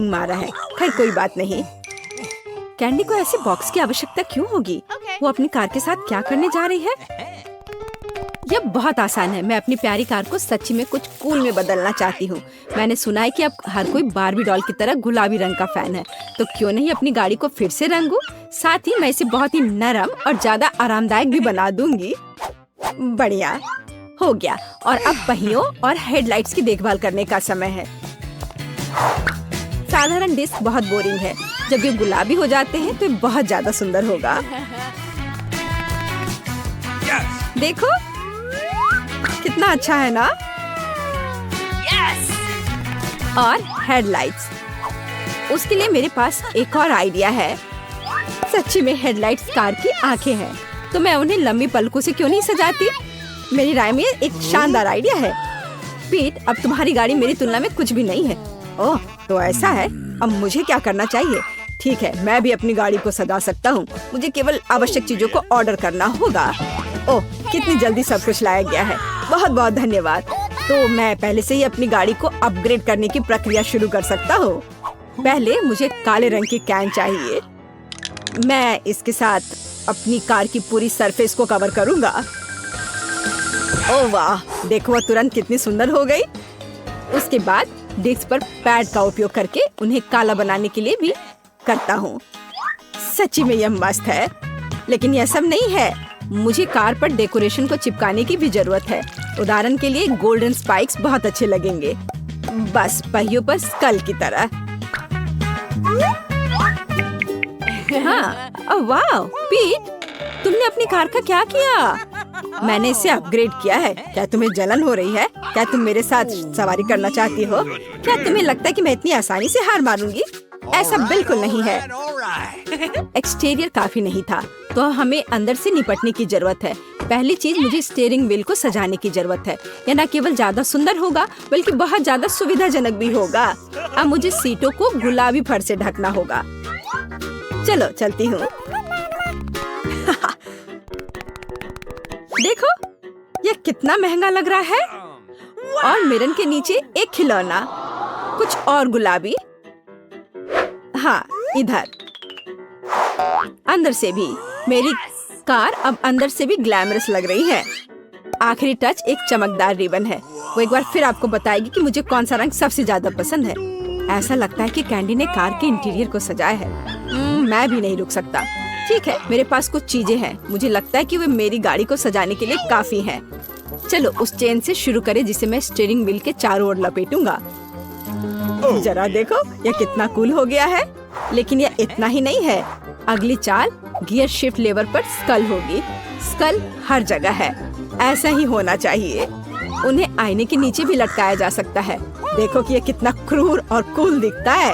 Hang मारा है। खैर कोई बात नहीं। कैंडी को ऐसे बॉक्स की आवश्यकता क्यों होगी? वो अपनी कार के साथ क्या करने जा रही है? यह बहुत आसान है। मैं अपनी प्यारी कार को सच्ची में कुछ कूल में बदलना चाहती हूँ। मैंने सुना है कि अब हर कोई बारबी डॉल की तरह गुलाबी रंग का फैन है, तो क्यों नहीं अपनी गाड़ी को फिर से रंगूं? साथ ही मैं इसे बहुत ही नरम और ज्यादा आरामदायक भी बना दूंगी। बढ़िया हो गया। और अब पहियों और हेडलाइट्स की देखभाल करने का समय है। साधारण डिस्क बहुत बोरिंग है। जब ये गुलाबी हो जाते हैं तो ये बहुत ज्यादा सुंदर होगा। देखो कितना अच्छा है ना? और हेडलाइट्स, उसके लिए मेरे पास एक और आइडिया है। सच्ची में हेडलाइट्स कार की आंखें हैं, तो मैं उन्हें लंबी पलकों से क्यों नहीं सजाती? मेरी राय में एक शानदार आइडिया है। पीट, अब तुम्हारी गाड़ी मेरी तुलना में कुछ भी नहीं है। ओह, तो ऐसा है। अब मुझे क्या करना चाहिए? ठीक है, मैं भी अपनी गाड़ी को सजा सकता हूँ। मुझे केवल आवश्यक चीजों को ऑर्डर करना होगा। ओह, कितनी जल्दी सब कुछ लाया गया है। बहुत बहुत धन्यवाद। तो मैं पहले से ही अपनी गाड़ी को अपग्रेड करने की प्रक्रिया शुरू कर सकता हूँ। पहले मुझे काले रंग की कैन चाहिए। मैं इसके साथ अपनी कार की पूरी सरफेस को कवर करूँगा। ओह वाह, देखो वह तुरंत कितनी सुंदर हो गई। उसके बाद डिस्क पर पैड का उपयोग करके उन्हें काला बनाने के लिए भी करता हूँ। सच्ची में यह मस्त है। लेकिन यह सब नहीं है, मुझे कार पर डेकोरेशन को चिपकाने की भी जरूरत है। उदाहरण के लिए गोल्डन स्पाइक्स बहुत अच्छे लगेंगे, बस पहियों पर स्कल की तरह। हाँ, ओह वाह पीट, तुमने अपनी कार का क्या किया? मैंने इसे अपग्रेड किया है। क्या तुम्हें जलन हो रही है? क्या तुम मेरे साथ सवारी करना चाहती हो? क्या तुम्हें लगता है कि मैं इतनी आसानी से हार मारूंगी? ऐसा बिल्कुल नहीं है। एक्सटीरियर काफी नहीं था, तो हमें अंदर से निपटने की जरूरत है। पहली चीज, मुझे स्टीयरिंग व्हील को सजाने की जरूरत है। यह न केवल ज्यादा सुंदर होगा, बल्कि बहुत ज्यादा सुविधाजनक भी होगा। अब मुझे सीटों को गुलाबी फर से ढकना होगा। चलो चलती हूँ। देखो यह कितना महंगा लग रहा है। और मिरर के नीचे एक खिलौना, कुछ और गुलाबी। हाँ, इधर अंदर से भी। मेरी कार अब अंदर से भी ग्लैमरस लग रही है। आखिरी टच एक चमकदार रिबन है। वो एक बार फिर आपको बताएगी कि मुझे कौन सा रंग सबसे ज्यादा पसंद है। ऐसा लगता है कि कैंडी ने कार के इंटीरियर को सजाया है। मैं भी नहीं रुक सकता। ठीक है, मेरे पास कुछ चीजें हैं। मुझे लगता है कि वे मेरी गाड़ी को सजाने के लिए काफी हैं। चलो उस चेन से शुरू करें जिसे मैं स्टीयरिंग व्हील के चारों ओर लपेटूंगा। जरा देखो यह कितना कूल हो गया है। लेकिन यह इतना ही नहीं है। अगली चाल गियर शिफ्ट लेवर पर स्कल होगी। स्कल हर जगह है, ऐसा ही होना चाहिए। उन्हें आईने के नीचे भी लटकाया जा सकता है। देखो कि यह कितना क्रूर और कूल दिखता है।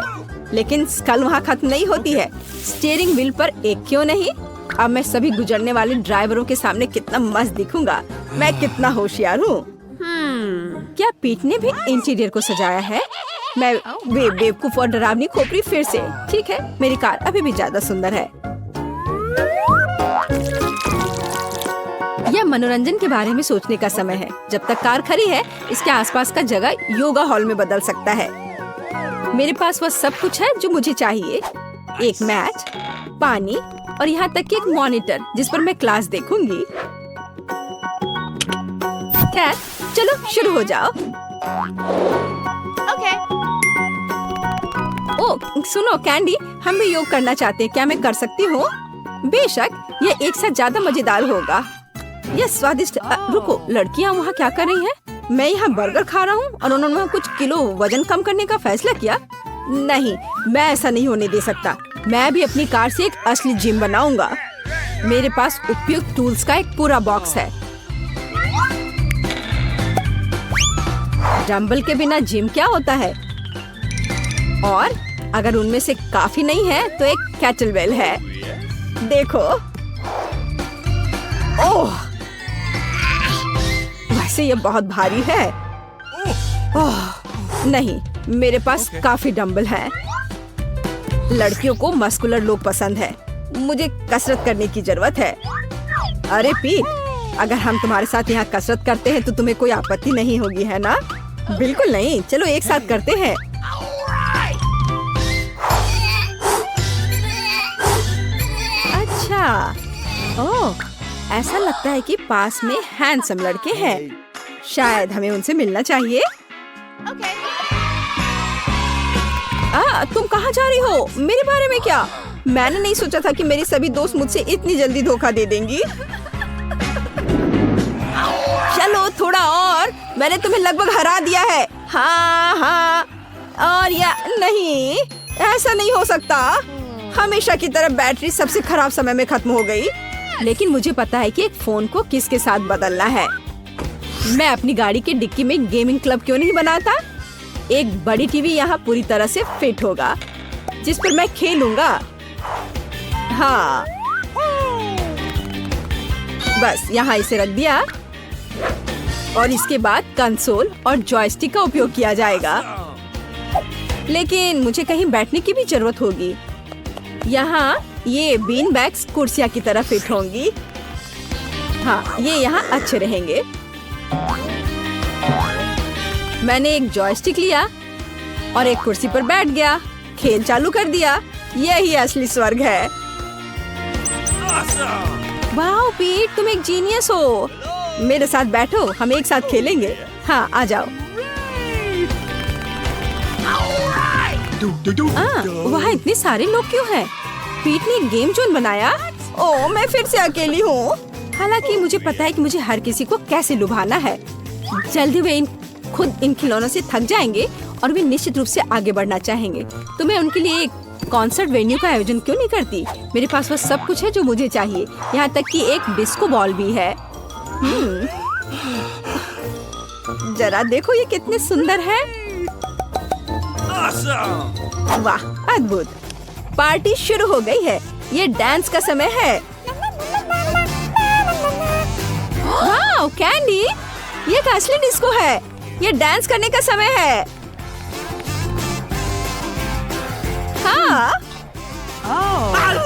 लेकिन स्कल वहाँ खत्म नहीं होती है। स्टीयरिंग व्हील पर एक क्यों नहीं? अब मैं सभी गुजरने वाले ड्राइवरों के सामने कितना मस्त दिखूंगा। मैं कितना होशियार हूँ। क्या पीट ने भी इंटीरियर को सजाया है? मैं बेवकूफ और डरावनी खोपड़ी फिर से। ठीक है, मेरी कार अभी भी ज्यादा सुंदर है। यह मनोरंजन के बारे में सोचने का समय है। जब तक कार खड़ी है, इसके आसपास का जगह योगा हॉल में बदल सकता है। मेरे पास वह सब कुछ है जो मुझे चाहिए। एक मैच, पानी और यहाँ तक कि एक मॉनिटर जिस पर मैं क्लास देखूंगी। खैर, चलो शुरू हो जाओ। ओह सुनो कैंडी, हम भी योग करना चाहते हैं। क्या मैं कर सकती हूँ? बेशक, यह एक साथ ज्यादा मजेदार होगा। यह स्वादिष्ट। रुको, लड़कियाँ वहाँ क्या कर रही हैं? मैं यहाँ बर्गर खा रहा हूँ और उन्होंने वहाँ कुछ किलो वजन कम करने का फैसला किया। नहीं, मैं ऐसा नहीं होने दे सकता। मैं भी अपनी कार से एक असली जिम बनाऊंगा। मेरे पास उपयुक्त टूल्स का एक पूरा बॉक्स है। डंबल के बिना जिम क्या होता है? और अगर उनमें से काफी नहीं है तो एक कैटलबेल है। देखो, ओह, वैसे ये बहुत भारी है। ओह, नहीं, मेरे पास काफी डंबल हैं। लड़कियों को मस्कुलर लोग पसंद है। मुझे कसरत करने की जरूरत है। अरे पीट, अगर हम तुम्हारे साथ यहाँ कसरत करते हैं तो तुम्हें कोई आपत्ति नहीं होगी, है ना? बिल्कुल नहीं। चलो एक साथ करते हैं। हाँ, ओह, ऐसा लगता है कि पास में हैंडसम लड़के हैं। शायद हमें उनसे मिलना चाहिए। तुम कहाँ जा रही हो? मेरे बारे में क्या? मैंने नहीं सोचा था कि मेरे सभी दोस्त मुझसे इतनी जल्दी धोखा दे देंगी। चलो थोड़ा और, मैंने तुम्हें लगभग हरा दिया है। हाँ, और या नहीं, ऐसा नहीं हो सकता। हमेशा की तरह बैटरी सबसे खराब समय में खत्म हो गई। लेकिन मुझे पता है कि एक फोन को किसके साथ बदलना है। मैं अपनी गाड़ी के डिक्की में गेमिंग क्लब क्यों नहीं बनाता? एक बड़ी टीवी यहाँ पूरी तरह से फिट होगा, जिस पर मैं खेलूंगा। हाँ, बस यहाँ इसे रख दिया और इसके बाद कंसोल और जॉयस्टिक का उपयोग किया जाएगा। लेकिन मुझे कहीं बैठने की भी जरूरत होगी। यहाँ ये बीन बैग्स कुर्सियाँ की तरह फिट होंगी। हाँ, ये यहाँ अच्छे रहेंगे। मैंने एक जॉयस्टिक लिया और एक कुर्सी पर बैठ गया, खेल चालू कर दिया। यही असली स्वर्ग है। वाह पीट, तुम एक जीनियस हो। मेरे साथ बैठो, हम एक साथ खेलेंगे। हाँ, आ जाओ। वहाँ इतने सारे लोग क्यों हैं? पीट ने एक गेम जोन बनाया। ओह, मैं फिर से अकेली हूँ। हालांकि मुझे पता है कि मुझे हर किसी को कैसे लुभाना है। जल्दी वे खुद इन खिलौनों से थक जाएंगे और वे निश्चित रूप से आगे बढ़ना चाहेंगे। तो मैं उनके लिए एक कॉन्सर्ट वेन्यू का आयोजन क्यों नहीं करती? मेरे पास वह सब कुछ है जो मुझे चाहिए, यहाँ तक कि एक डिस्को बॉल भी है। जरा देखो ये कितने सुंदर है। वाह, अद्भुत। पार्टी शुरू हो गई है। ये डांस का समय है। वाह कैंडी, ये एक असली डिस्को है। ये डांस करने का समय है। हाँ।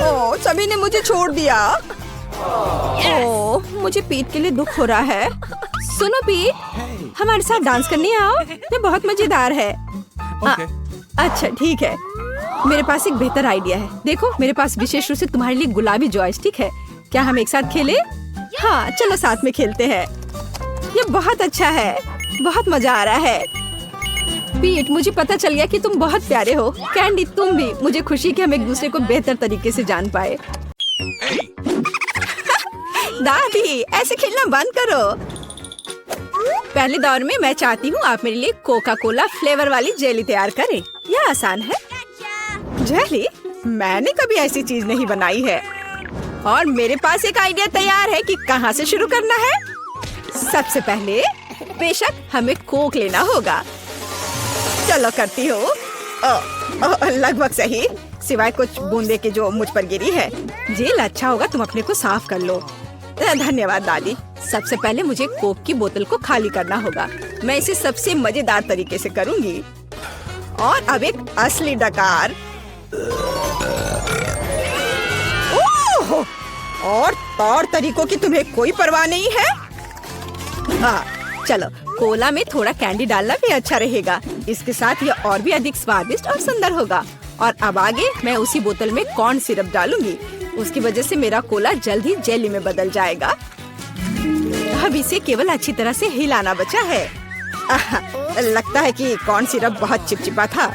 ओह, सभी ने मुझे छोड़ दिया। ओह, मुझे पीट के लिए दुख हो रहा है। सुनो पीट, हमारे साथ डांस करने आओ। ये बहुत मजेदार है। अच्छा ठीक है, मेरे पास एक बेहतर आइडिया है। देखो, मेरे पास विशेष रूप से तुम्हारे लिए गुलाबी जॉयस्टिक है। क्या हम एक साथ खेलें? हाँ, चलो साथ में खेलते हैं। ये बहुत अच्छा है, बहुत मजा आ रहा है। पीट, मुझे पता चल गया कि तुम बहुत प्यारे हो। कैंडी, तुम भी। मुझे खुशी कि हम एक दूसरे को बेहतर तरीके से जान पाए। दादी, ऐसे खेलना बंद करो। पहले दौर में मैं चाहती हूँ आप मेरे लिए कोका कोला फ्लेवर वाली जेली तैयार करें। यह आसान है। जेली? मैंने कभी ऐसी चीज नहीं बनाई है। और मेरे पास एक आइडिया तैयार है कि कहाँ से शुरू करना है। सबसे पहले बेशक हमें कोक लेना होगा। चलो करती हूँ। लगभग सही, सिवाय कुछ बूंदे के जो मुझ पर गिरी है। जेल अच्छा होगा, तुम अपने को साफ कर लो। धन्यवाद दादी। सबसे पहले मुझे कोक की बोतल को खाली करना होगा। मैं इसे सबसे मजेदार तरीके से करूंगी। और अब एक असली डकार। ओह! और तौर तरीकों की तुम्हें कोई परवाह नहीं है? चलो, कोला में थोड़ा कैंडी डालना भी अच्छा रहेगा। इसके साथ यह और भी अधिक स्वादिष्ट और सुंदर होगा। और अब आगे मैं उसी बोतल में कॉर्न सिरप डालूंगी। उसकी वजह से मेरा कोला जल्द ही जेली में बदल जाएगा। अब इसे केवल अच्छी तरह से हिलाना बचा है। लगता है कि कॉर्न सिरप बहुत चिपचिपा था।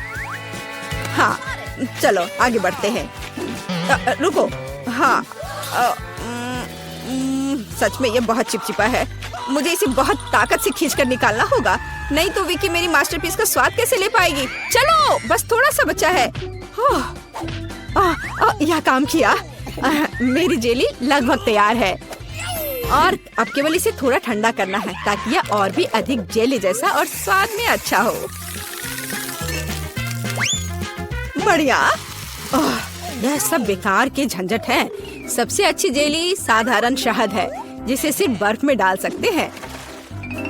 हाँ, चलो आगे बढ़ते हैं। रुको, हाँ, सच में ये बहुत चिपचिपा है। मुझे इसे बहुत ताकत से खींचकर निकालना होगा, नहीं तो विकी मेरी मास्टरपीस का स्वाद कैसे ले पाएगी। चलो, बस थोड़ा सा बचा है। यह काम किया। मेरी जेली लगभग तैयार है। और अब केवल इसे थोड़ा ठंडा करना है ताकि यह और भी अधिक जेली जैसा और स्वाद में अच्छा हो। बढ़िया। यह सब बेकार के झंझट है। सबसे अच्छी जेली साधारण शहद है, जिसे सिर्फ बर्फ में डाल सकते हैं।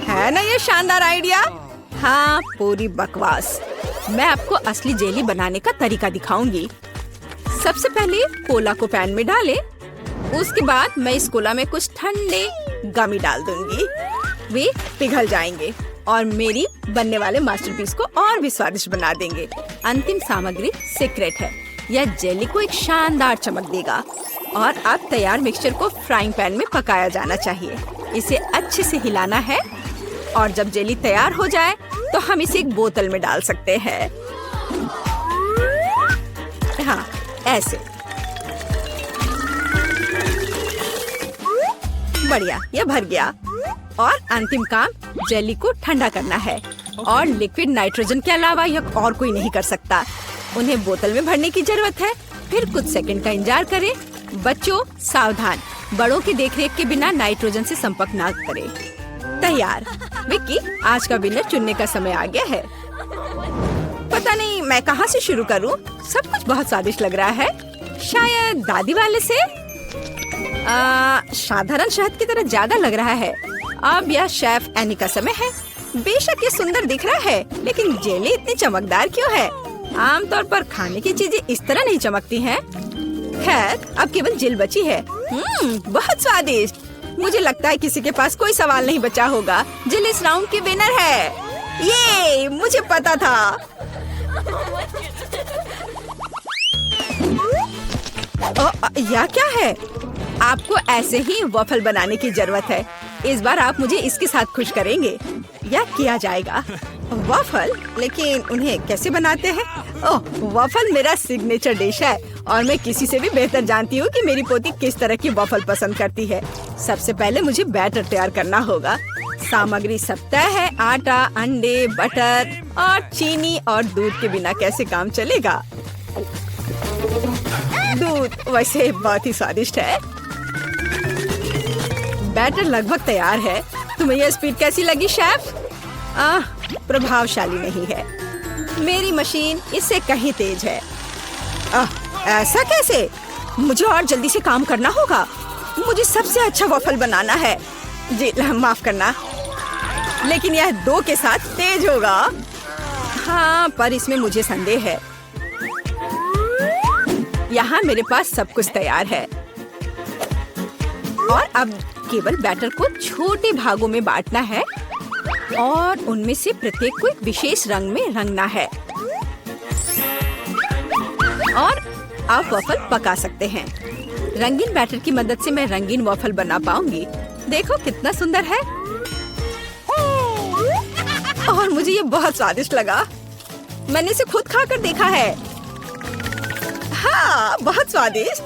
है ना ये शानदार आइडिया? हाँ, पूरी बकवास। मैं आपको असली जेली बनाने का तरीका दिखाऊंगी। सबसे पहले कोला को पैन में डालें। उसके बाद मैं इस कोला में कुछ ठंडे गमी डाल दूंगी। वे पिघल जाएंगे और मेरी बनने वाले मास्टरपीस को और भी स्वादिष्ट बना देंगे। अंतिम सामग्री सीक्रेट है। यह जेली को एक शानदार चमक देगा। और अब तैयार मिक्सचर को फ्राइंग पैन में पकाया जाना चाहिए। इसे अच्छे से हिलाना है और जब जेली तैयार हो जाए तो हम इसे एक बोतल में डाल सकते हैं। हाँ, ऐसे। बढ़िया, ये भर गया। और अंतिम काम जेली को ठंडा करना है और लिक्विड नाइट्रोजन के अलावा यह और कोई नहीं कर सकता। उन्हें बोतल में भरने की जरूरत है। फिर कुछ सेकंड का इंतजार करें। बच्चों सावधान, बड़ों की देखरेख के बिना नाइट्रोजन से संपर्क ना करें। तैयार। विक्की, आज का विनर चुनने का समय आ गया है। पता नहीं मैं कहाँ से शुरू करूँ। सब कुछ बहुत स्वादिष्ट लग रहा है। शायद दादी वाले से। साधारण शहद की तरह ज्यादा लग रहा है। अब यह शेफ एनी का समय है। बेशक ये सुंदर दिख रहा है, लेकिन जेली इतनी चमकदार क्यों है? आमतौर पर खाने की चीजें इस तरह नहीं चमकती हैं। खैर, अब केवल जेल बची है। बहुत स्वादिष्ट। मुझे लगता है किसी के पास कोई सवाल नहीं बचा होगा। जेल इस राउंड की विनर है। ये मुझे पता था। यह क्या है? आपको ऐसे ही वॉफल बनाने की जरूरत है। इस बार आप मुझे इसके साथ खुश करेंगे। यह किया जाएगा। वॉफल, लेकिन उन्हें कैसे बनाते हैं? ओह, वॉफल मेरा सिग्नेचर डिश है और मैं किसी से भी बेहतर जानती हूँ कि मेरी पोती किस तरह की वॉफल पसंद करती है। सबसे पहले मुझे बैटर तैयार करना होगा। सामग्री सब तय है। आटा, अंडे, बटर और चीनी और दूध के बिना कैसे काम चलेगा? दूध वैसे बहुत ही स्वादिष्ट है। बैटर लगभग तैयार है। तुम्हें यह स्पीड कैसी लगी शेफ? प्रभावशाली नहीं है। मेरी मशीन इससे कहीं तेज है। ऐसा कैसे? मुझे और जल्दी से काम करना होगा। मुझे सबसे अच्छा वॉफल बनाना है। जी माफ करना, लेकिन यह 2 के साथ तेज होगा। हाँ, पर इसमें मुझे संदेह है। यहाँ मेरे पास सब कुछ तैयार है और अब केवल बैटर को छोटे भागों में बांटना है और उनमें से प्रत्येक को एक विशेष रंग में रंगना है। और आप वॉफल पका सकते हैं। रंगीन बैटर की मदद से मैं रंगीन वॉफल बना पाऊंगी। देखो कितना सुंदर है। और मुझे ये बहुत स्वादिष्ट लगा। मैंने इसे खुद खाकर देखा है। हाँ, बहुत स्वादिष्ट।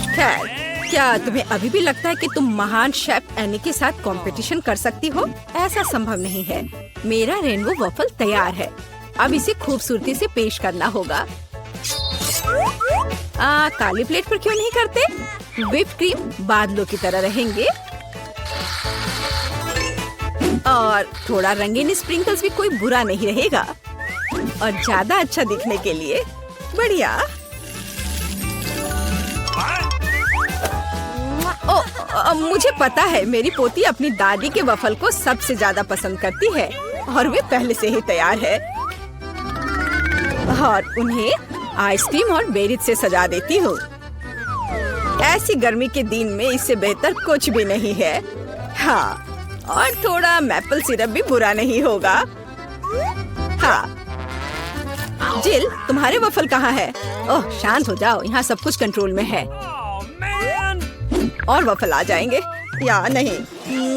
खैर, क्या तुम्हें अभी भी लगता है कि तुम महान शेफ एनी के साथ कंपटीशन कर सकती हो? ऐसा संभव नहीं है। मेरा रेनबो वॉफल तैयार है। अब इसे खूबसूरती से पेश करना होगा। काली प्लेट पर क्यों नहीं करते? व्हिप क्रीम बादलों की तरह रहेंगे और थोड़ा रंगीन स्प्रिंकल्स भी कोई बुरा नहीं रहेगा। और ज्यादा अच्छा दिखने के लिए बढ़िया। मुझे पता है मेरी पोती अपनी दादी के वफल को सबसे ज्यादा पसंद करती है और वे पहले से ही तैयार है। और उन्हें आइसक्रीम और बेरीज से सजा देती हूँ। ऐसी गर्मी के दिन में इससे बेहतर कुछ भी नहीं है। हाँ, और थोड़ा मैपल सिरप भी बुरा नहीं होगा। हाँ, जिल, तुम्हारे वफल कहाँ है? ओह, शांत हो जाओ, यहाँ सब कुछ कंट्रोल में है। और वफल आ जाएंगे या नहीं?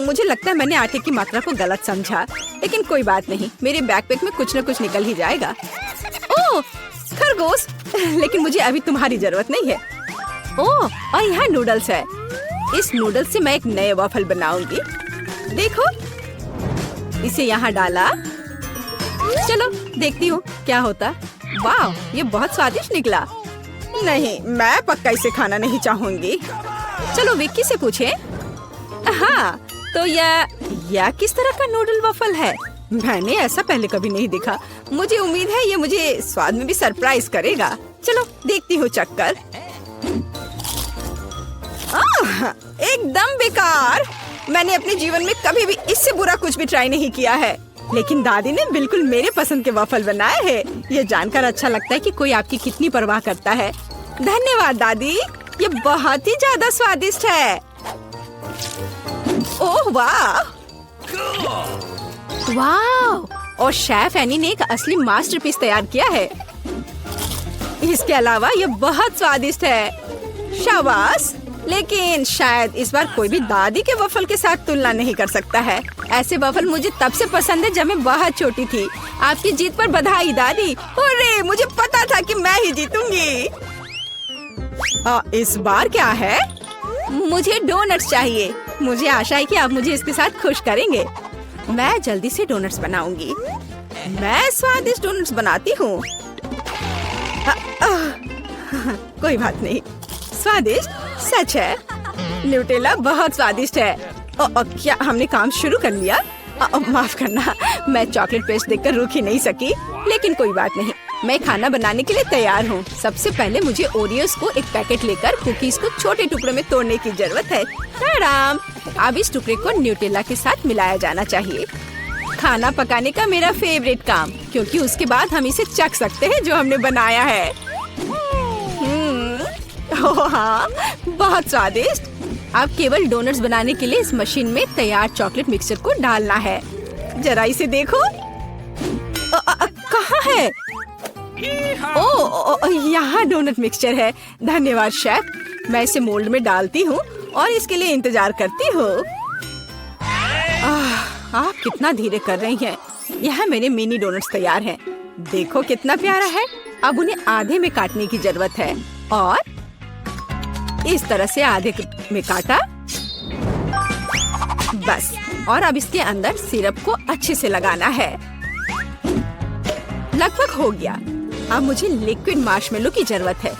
मुझे लगता है मैंने आटे की मात्रा को गलत समझा, लेकिन कोई बात नहीं, मेरे बैकपैक में कुछ न कुछ निकल ही जाएगा। ओह, खरगोश, लेकिन मुझे अभी तुम्हारी जरूरत नहीं है। ओह, और यहाँ नूडल्स है। इस नूडल्स से मैं एक नए वफल बनाऊंगी। देखो, इसे यहाँ डाला। चलो देखती हूँ क्या होता। वाह, ये बहुत स्वादिष्ट निकला। नहीं, मैं पक्का इसे खाना नहीं चाहूंगी। चलो विक्की से पूछें। हाँ, तो यह किस तरह का नूडल वफल है? मैंने ऐसा पहले कभी नहीं देखा। मुझे उम्मीद है ये मुझे स्वाद में भी सरप्राइज करेगा। चलो देखती हूँ चक्कर। एकदम बेकार। मैंने अपने जीवन में कभी भी इससे बुरा कुछ भी ट्राई नहीं किया है, लेकिन दादी ने बिल्कुल मेरे पसंद के वफल बनाए हैं। ये जानकर अच्छा लगता है कि कोई आपकी कितनी परवाह करता है। धन्यवाद दादी, ये बहुत ही ज्यादा स्वादिष्ट है। ओह वाह, वाह! और शेफ एनी ने एक असली मास्टरपीस तैयार किया है। इसके अलावा ये बहुत स्वादिष्ट है। शाबाश। लेकिन शायद इस बार कोई भी दादी के वफल के साथ तुलना नहीं कर सकता है। ऐसे वफल मुझे तब से पसंद है जब मैं बहुत छोटी थी। आपकी जीत पर बधाई दादी। अरे मुझे पता था कि मैं ही जीतूंगी। इस बार क्या है? मुझे डोनट्स चाहिए। मुझे आशा है कि आप मुझे इसके साथ खुश करेंगे। मैं जल्दी से डोनट्स बनाऊंगी। मैं स्वादिष्ट डोनट्स बनाती हूँ। कोई बात नहीं। स्वादिष्ट सच है। न्यूटेला बहुत स्वादिष्ट है। क्या हमने काम शुरू कर लिया? माफ करना, मैं चॉकलेट पेस्ट देखकर रुक ही नहीं सकी। लेकिन कोई बात नहीं, मैं खाना बनाने के लिए तैयार हूँ। सबसे पहले मुझे ओरियोस को एक पैकेट लेकर कुकीज को छोटे टुकड़ों में तोड़ने की जरूरत है। आराम। अब इस टुकड़े को न्यूटेला के साथ मिलाया जाना चाहिए। खाना पकाने का मेरा फेवरेट काम, क्योंकि उसके बाद हम इसे चख सकते हैं जो हमने बनाया है। ओह हाँ, बहुत स्वादिष्ट। अब केवल डोनट्स बनाने के लिए इस मशीन में तैयार चॉकलेट मिक्सचर को डालना है। जरा इसे देखो। कहाँ है? यहाँ डोनट मिक्सचर है। धन्यवाद शेफ। मैं इसे मोल्ड में डालती हूँ और इसके लिए इंतजार करती हूँ। आप कितना धीरे कर रही हैं। यहाँ मेरे मिनी डोनट्स तैयार हैं। देखो कितना प्यारा है। अब उन्हें आधे में काटने की जरूरत है और इस तरह से आधे में काटा। बस। और अब इसके अंदर सिरप को अच्छे से लगाना है। लगभग हो गया। अब मुझे लिक्विड मार्शमेलो की जरूरत है,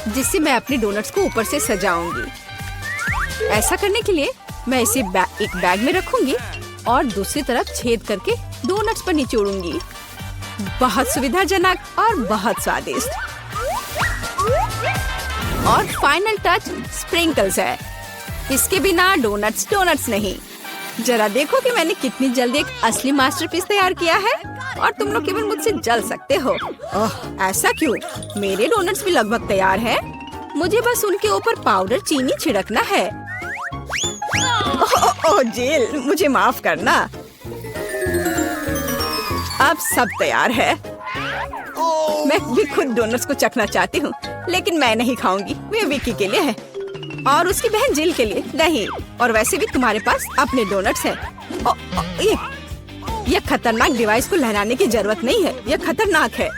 जिससे मैं अपने डोनट्स को ऊपर से सजाऊंगी। ऐसा करने के लिए मैं इसे एक बैग में रखूंगी और दूसरी तरफ छेद करके डोनट्स पर निचोड़ूंगी। बहुत सुविधाजनक और बहुत स्वादिष्ट। और फाइनल टच स्प्रिंकल्स है। इसके बिना डोनट्स डोनट्स नहीं। जरा देखो कि मैंने कितनी जल्दी एक असली मास्टरपीस तैयार किया है और तुम लोग केवल मुझसे जल सकते हो। ओह, ऐसा क्यों? मेरे डोनट्स भी लगभग तैयार हैं। मुझे बस उनके ऊपर पाउडर चीनी छिड़कना है। ओह जेल, मुझे माफ करना। अब सब तैयार है। मैं भी खुद डोनट्स को चखना चाहती हूँ, लेकिन मैं नहीं खाऊंगी। वे विकी के लिए है और उसकी बहन जिल के लिए नहीं। और वैसे भी तुम्हारे पास अपने डोनट्स हैं। ये खतरनाक डिवाइस को लहराने की जरूरत नहीं है। यह खतरनाक है।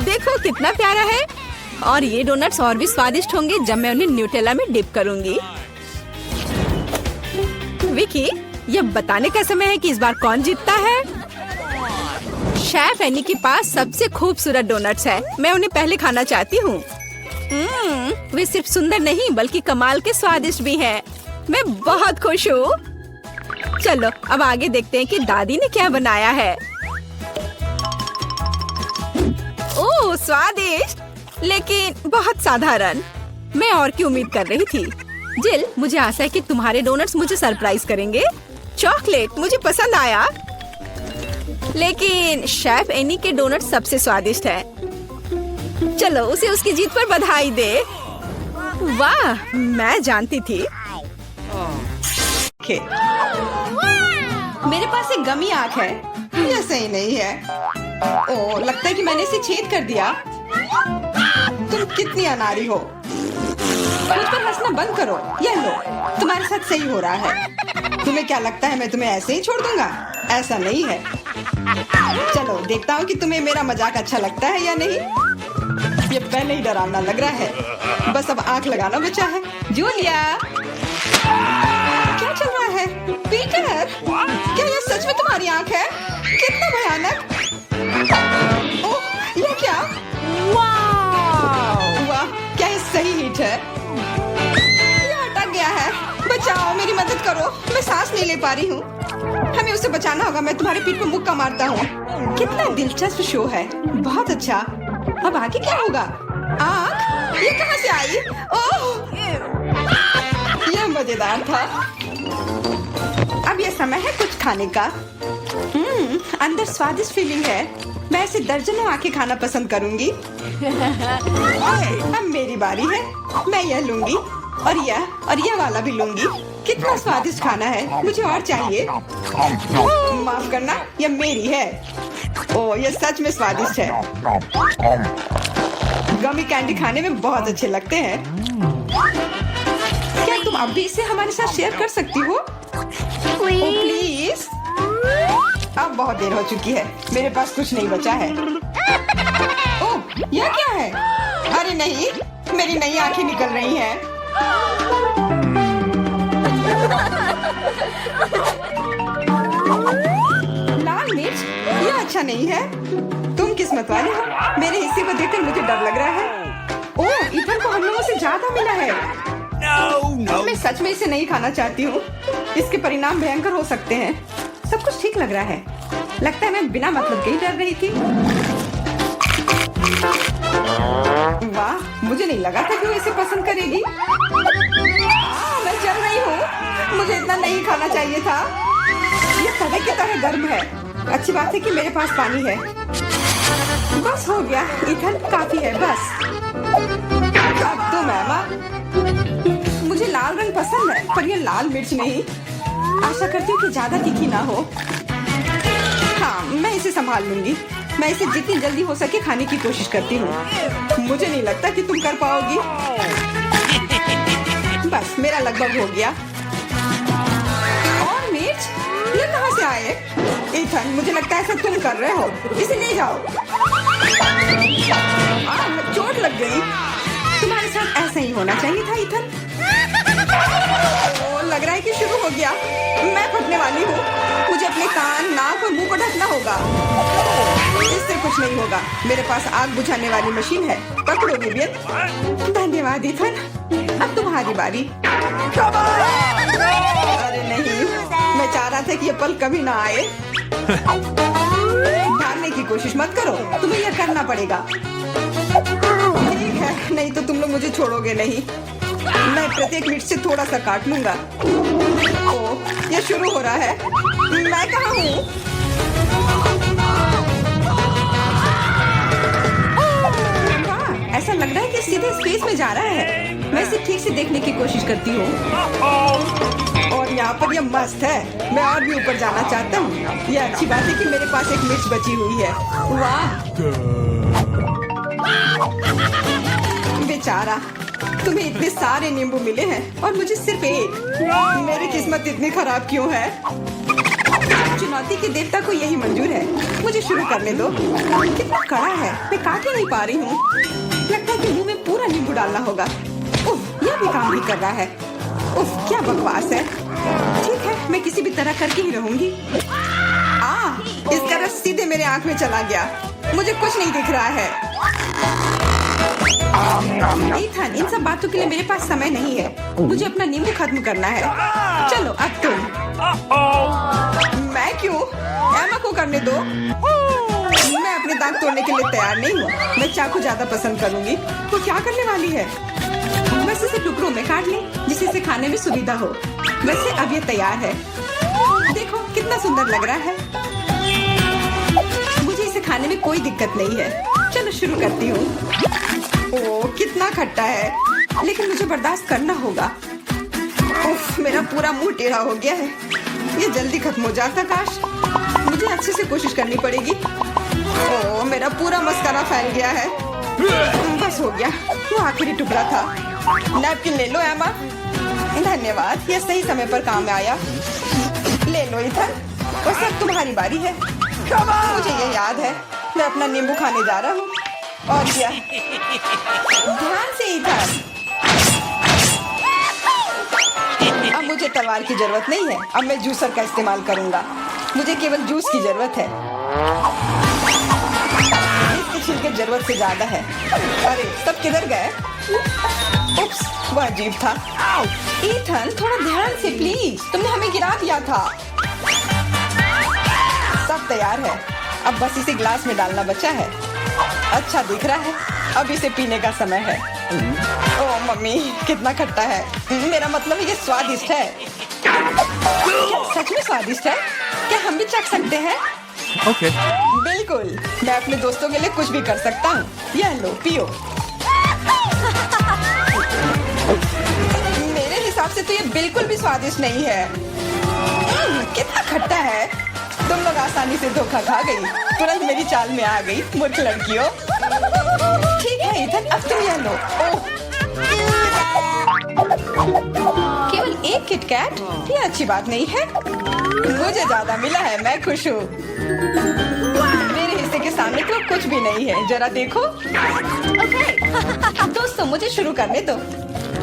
देखो कितना प्यारा है। और ये डोनट्स और भी स्वादिष्ट होंगे जब मैं उन्हें न्यूटेला में डिप करूंगी। विकी, यह बताने का समय है कि इस बार कौन जीतता है। शेफ एनी के पास सबसे खूबसूरत डोनट्स है। मैं उन्हें पहले खाना चाहती हूँ। वे सिर्फ सुंदर नहीं बल्कि कमाल के स्वादिष्ट भी हैं। मैं बहुत खुश हूँ। चलो अब आगे देखते हैं कि दादी ने क्या बनाया है। ओह स्वादिष्ट, लेकिन बहुत साधारण। मैं और की उम्मीद कर रही थी। जिल, मुझे आशा है कि तुम्हारे डोनट्स मुझे सरप्राइज करेंगे। चॉकलेट मुझे पसंद आया, लेकिन शेफ एनी के डोनट सबसे स्वादिष्ट है। चलो उसे उसकी जीत पर बधाई दे। वाह, मैं जानती थी। मेरे पास एक गमी आंख है। यह सही नहीं है। ओह, लगता है कि मैंने इसे छेद कर दिया। तुम कितनी अनाड़ी हो। खुद पर हंसना बंद करो। यह लो, तुम्हारे साथ सही हो रहा है। तुम्हें क्या लगता है मैं तुम्हें ऐसे ही छोड़ दूंगा? ऐसा नहीं है। चलो देखता हूँ कि तुम्हें मेरा मजाक अच्छा लगता है या नहीं। ये पहले ही डरावना लग रहा है। बस अब आंख लगाना बचा है। जूलिया, क्या चल रहा है? पीटर, क्या ये सच में तुम्हारी आंख है? कितना भयानक। ओह, ये क्या? वाह, क्या ये सही हिट है? ये अटक गया है। बचाओ, मेरी मदद करो। मैं सांस नहीं ले पा रही हूँ। हमें उसे बचाना होगा। मैं तुम्हारे पीठ पर मुक्का मारता हूँ। कितना दिलचस्प शो है। बहुत अच्छा। अब आगे क्या होगा? आँख? ये कहाँ से आई? ओह, यह मजेदार था। अब यह समय है कुछ खाने का। अंदर स्वादिष्ट फीलिंग है। मैं ऐसे दर्जनों आंखें खाना पसंद करूंगी। अब मेरी बारी है। मैं यह लूंगी और यह वाला भी लूंगी। कितना स्वादिष्ट खाना है। मुझे और चाहिए। माफ करना, यह मेरी है। ओह, यह सच में स्वादिष्ट है। गमी कैंडी खाने में बहुत अच्छे लगते हैं। क्या तुम अब भी इसे हमारे साथ शेयर कर सकती हो? प्लीज। अब बहुत देर हो चुकी है, मेरे पास कुछ नहीं बचा है। ओह, यह क्या है? अरे नहीं, मेरी नई आंखें निकल रही हैं। लाल मिर्च, यह अच्छा नहीं है। तुम किस्मत वाले हो, मेरे हिस्से को देखकर मुझे डर लग रहा है। ओह, इथन को हम लोगों से ज्यादा मिला है। मैं सच में इसे नहीं खाना चाहती हूँ। इसके परिणाम भयंकर हो सकते हैं। सब कुछ ठीक लग रहा है। लगता है मैं बिना मतलब के ही डर रही थी। वाह, मुझे नहीं लगा था कि वो इसे पसंद करेगी। मैं जल रही हूँ। मुझे इतना नहीं खाना चाहिए था। ये तवे की तरह गर्म है। अच्छी बात है कि मेरे पास पानी है। बस हो गया, इथन काफी है बस। अब तो मैमा, मुझे लाल रंग पसंद है, पर ये लाल मिर्च नहीं। आशा करती हूँ कि ज्यादा तीखी ना हो। हाँ, मैं इसे संभाल लूंगी। मैं इसे जितनी जल्दी हो सके खाने की कोशिश करती हूँ। मुझे नहीं लगता कि तुम कर पाओगी। बस, मेरा लगभग हो गया। और मिर्च, ये कहाँ से आए? इथन, मुझे लगता है ऐसा तुम कर रहे हो। इसे ले जाओ। चोट लग गई। तुम्हारे साथ ऐसा ही होना चाहिए था इथन। लग रहा है कि शुरू हो गया। मैं फटने वाली हूँ। मुझे अपने कान, नाक और मुंह को ढकना होगा। इससे कुछ नहीं होगा। मेरे पास आग बुझाने वाली मशीन है। पकड़ो विवियन। धन्यवाद इथन। अब तुम्हारी बारी। अरे नहीं, मैं चाह रहा था कि ये पल कभी ना आए। भागने की कोशिश मत करो, तुम्हें यह करना पड़ेगा। ठीक है, नहीं तो तुम लोग मुझे छोड़ोगे नहीं। मैं प्रत्येक मिनट से थोड़ा सा काट लूंगा। ओह, ये शुरू हो रहा है। मैं कहाँ हूँ? वाह, ऐसा लग रहा है कि सीधे स्पेस में जा रहा है। मैं इसे ठीक से देखने की कोशिश करती हूँ। और यहाँ पर यह मस्त है। मैं और भी ऊपर जाना चाहता हूँ। यह अच्छी बात है कि मेरे पास एक मिर्च बची हुई है। वाह, बेचारा, तुम्हें इतने सारे नींबू मिले हैं और मुझे सिर्फ एक। मेरी किस्मत इतनी खराब क्यों है? चुनौती के देवता को यही मंजूर है। मुझे शुरू करने दो। कितना कड़ा है, मैं काट ही नहीं पा रही हूँ। लगता है कि मुंह में पूरा नींबू डालना होगा। उफ, यह भी काम नहीं कर रहा है। उफ, क्या बकवास है। ठीक है, मैं किसी भी तरह करके ही रहूंगी। इसका रस सीधे मेरे आंख में चला गया। मुझे कुछ नहीं दिख रहा है। इथन, इन सब बातों के लिए मेरे पास समय नहीं है। मुझे अपना नींबू खत्म करना है। चलो, अब तुम। मैं क्यों? एमा को करने दो। मैं अपने दांत तोड़ने के लिए तैयार नहीं हूँ। मैं चाकू ज्यादा पसंद करूंगी। वो क्या करने वाली है? बस इसे टुकड़ों में काट ले, जिससे इसे खाने में सुविधा हो। वैसे अब ये तैयार है। देखो कितना सुंदर लग रहा है। मुझे इसे खाने में कोई दिक्कत नहीं है। चलो शुरू करती हूँ। ओह, कितना खट्टा है, लेकिन मुझे बर्दाश्त करना होगा। उफ, मेरा पूरा मुंह टेढ़ा हो गया है। ये जल्दी खत्म हो जाता काश। मुझे अच्छे से कोशिश करनी पड़ेगी। ओह, मेरा पूरा मस्कारा फैल गया है। बस हो गया, वो आखिरी टुकड़ा था। नैपकिन ले लो एमा। धन्यवाद, यह सही समय पर काम में आया। ले लो इथन, बस अब तुम्हारी बारी है। मुझे ये याद है, मैं अपना नींबू खाने जा रहा हूँ। और क्या? ध्यान से इथन। अब मुझे तलवार की जरूरत नहीं है। अब मैं जूसर का इस्तेमाल करूंगा। मुझे केवल जूस की जरूरत है। इसके छिलके जरूरत से ज्यादा है। अरे, सब किधर गए? उप्स, वह अजीब था। इथन, थोड़ा ध्यान से प्लीज। तुमने हमें गिरा दिया था। सब तैयार है। अब बस इसे ग्लास में डालना बचा है। अच्छा दिख रहा है। अब इसे पीने का समय है। ओह मम्मी, कितना खट्टा है। मेरा मतलब ये स्वादिष्ट है। क्या सच में स्वादिष्ट है? क्या हम भी चख सकते हैं? ओके। बिल्कुल, मैं अपने दोस्तों के लिए कुछ भी कर सकता हूँ। यह लो, पियो। मेरे हिसाब से तो ये बिल्कुल भी स्वादिष्ट नहीं है। कितना खट्टा है। तुम लोग आसानी से धोखा खा गई। तुरंत मेरी चाल में आ गई, मूर्ख लड़कियों। ठीक है इथन, अब तुम यह लो। ओह, केवल एक किटकैट, ये अच्छी बात नहीं है। मुझे ज्यादा मिला है, मैं खुश हूँ। मेरे हिस्से के सामने तो कुछ भी नहीं है, जरा देखो। दोस्तों मुझे शुरू करने दो।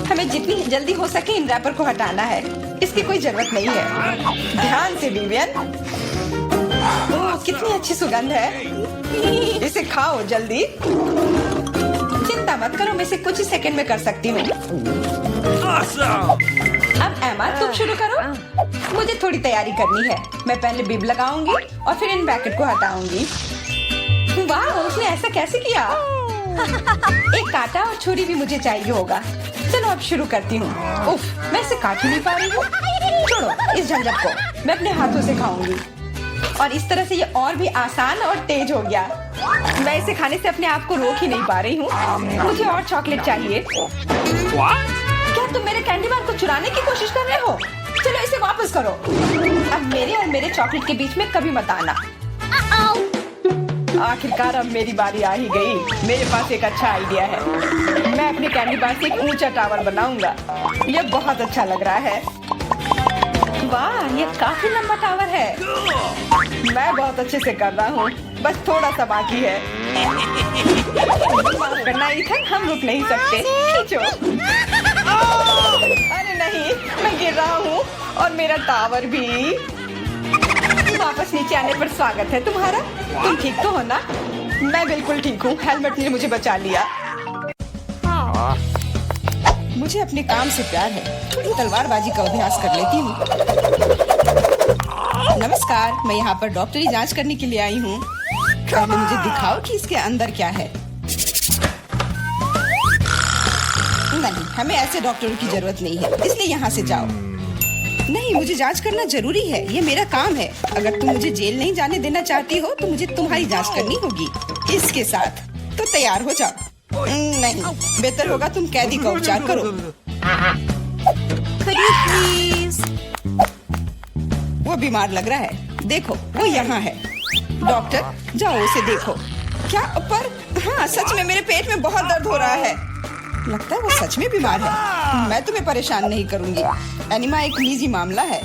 हमें जितनी जल्दी हो सके इन रैपर को हटाना है, इसकी कोई जरूरत नहीं है। ध्यान से विवियन। ओह, कितनी अच्छी सुगंध है। इसे खाओ जल्दी। चिंता मत करो, मैं इसे कुछ ही सेकंड में कर सकती हूँ। अब एमा तुम शुरू करो। मुझे थोड़ी तैयारी करनी है। मैं पहले बिब लगाऊंगी और फिर इन पैकेट को हटाऊंगी। वाह, उसने ऐसा कैसे किया? एक कांटा और छुरी भी मुझे चाहिए होगा। चलो अब शुरू करती हूँ। उफ, मैं इसे काट ही नहीं पा रही हूँ। छोड़ो इस झंझट को, मैं अपने हाथों से खाऊंगी। और इस तरह से ये और भी आसान और तेज हो गया। मैं इसे खाने से अपने आप को रोक ही नहीं पा रही हूँ। मुझे और चॉकलेट चाहिए। क्या तुम मेरे कैंडी बार को चुराने की कोशिश कर रहे हो? चलो इसे वापस करो। अब मेरे और मेरे चॉकलेट के बीच में कभी मत आना। आखिरकार अब मेरी बारी आ ही गई। मेरे पास एक अच्छा आइडिया है। मैं अपने कैंडी बार से एक ऊंचा टावर बनाऊंगा। यह बहुत अच्छा लग रहा है। वाह, ये काफी लंबा टावर है। मैं बहुत अच्छे से कर रहा हूँ, बस थोड़ा सा बाकी है। माफ करना इथन, हम रुक नहीं सकते। खींचो। अरे नहीं, मैं गिर रहा हूँ और मेरा टावर भी। वापस नीचे आने पर स्वागत है तुम्हारा। तुम ठीक तो हो ना? मैं बिल्कुल ठीक हूँ। हेलमेट ने मुझे बचा लिया। मुझे अपने काम से प्यार है। थोड़ी तलवारबाजी का अभ्यास कर लेती हूँ। नमस्कार, मैं यहाँ पर डॉक्टरी जांच करने के लिए आई हूँ। पहले मुझे दिखाओ कि इसके अंदर क्या है। नहीं, हमें ऐसे डॉक्टरों की जरूरत नहीं है, इसलिए यहाँ से जाओ। नहीं, मुझे जांच करना जरूरी है, ये मेरा काम है। अगर तुम मुझे जेल नहीं जाने देना चाहती हो तो मुझे तुम्हारी जांच करनी होगी। इसके साथ तो तैयार हो जाओ। नहीं, बेहतर होगा तुम कैदी का उपचार करो। प्लीज। वो बीमार लग रहा है। देखो, वो यहाँ है। डॉक्टर, जाओ उसे देखो। क्या? पर हाँ, सच में मेरे पेट में बहुत दर्द हो रहा है। लगता है वो सच में बीमार है। मैं तुम्हें परेशान नहीं करूंगी। एनिमा एक निजी मामला है।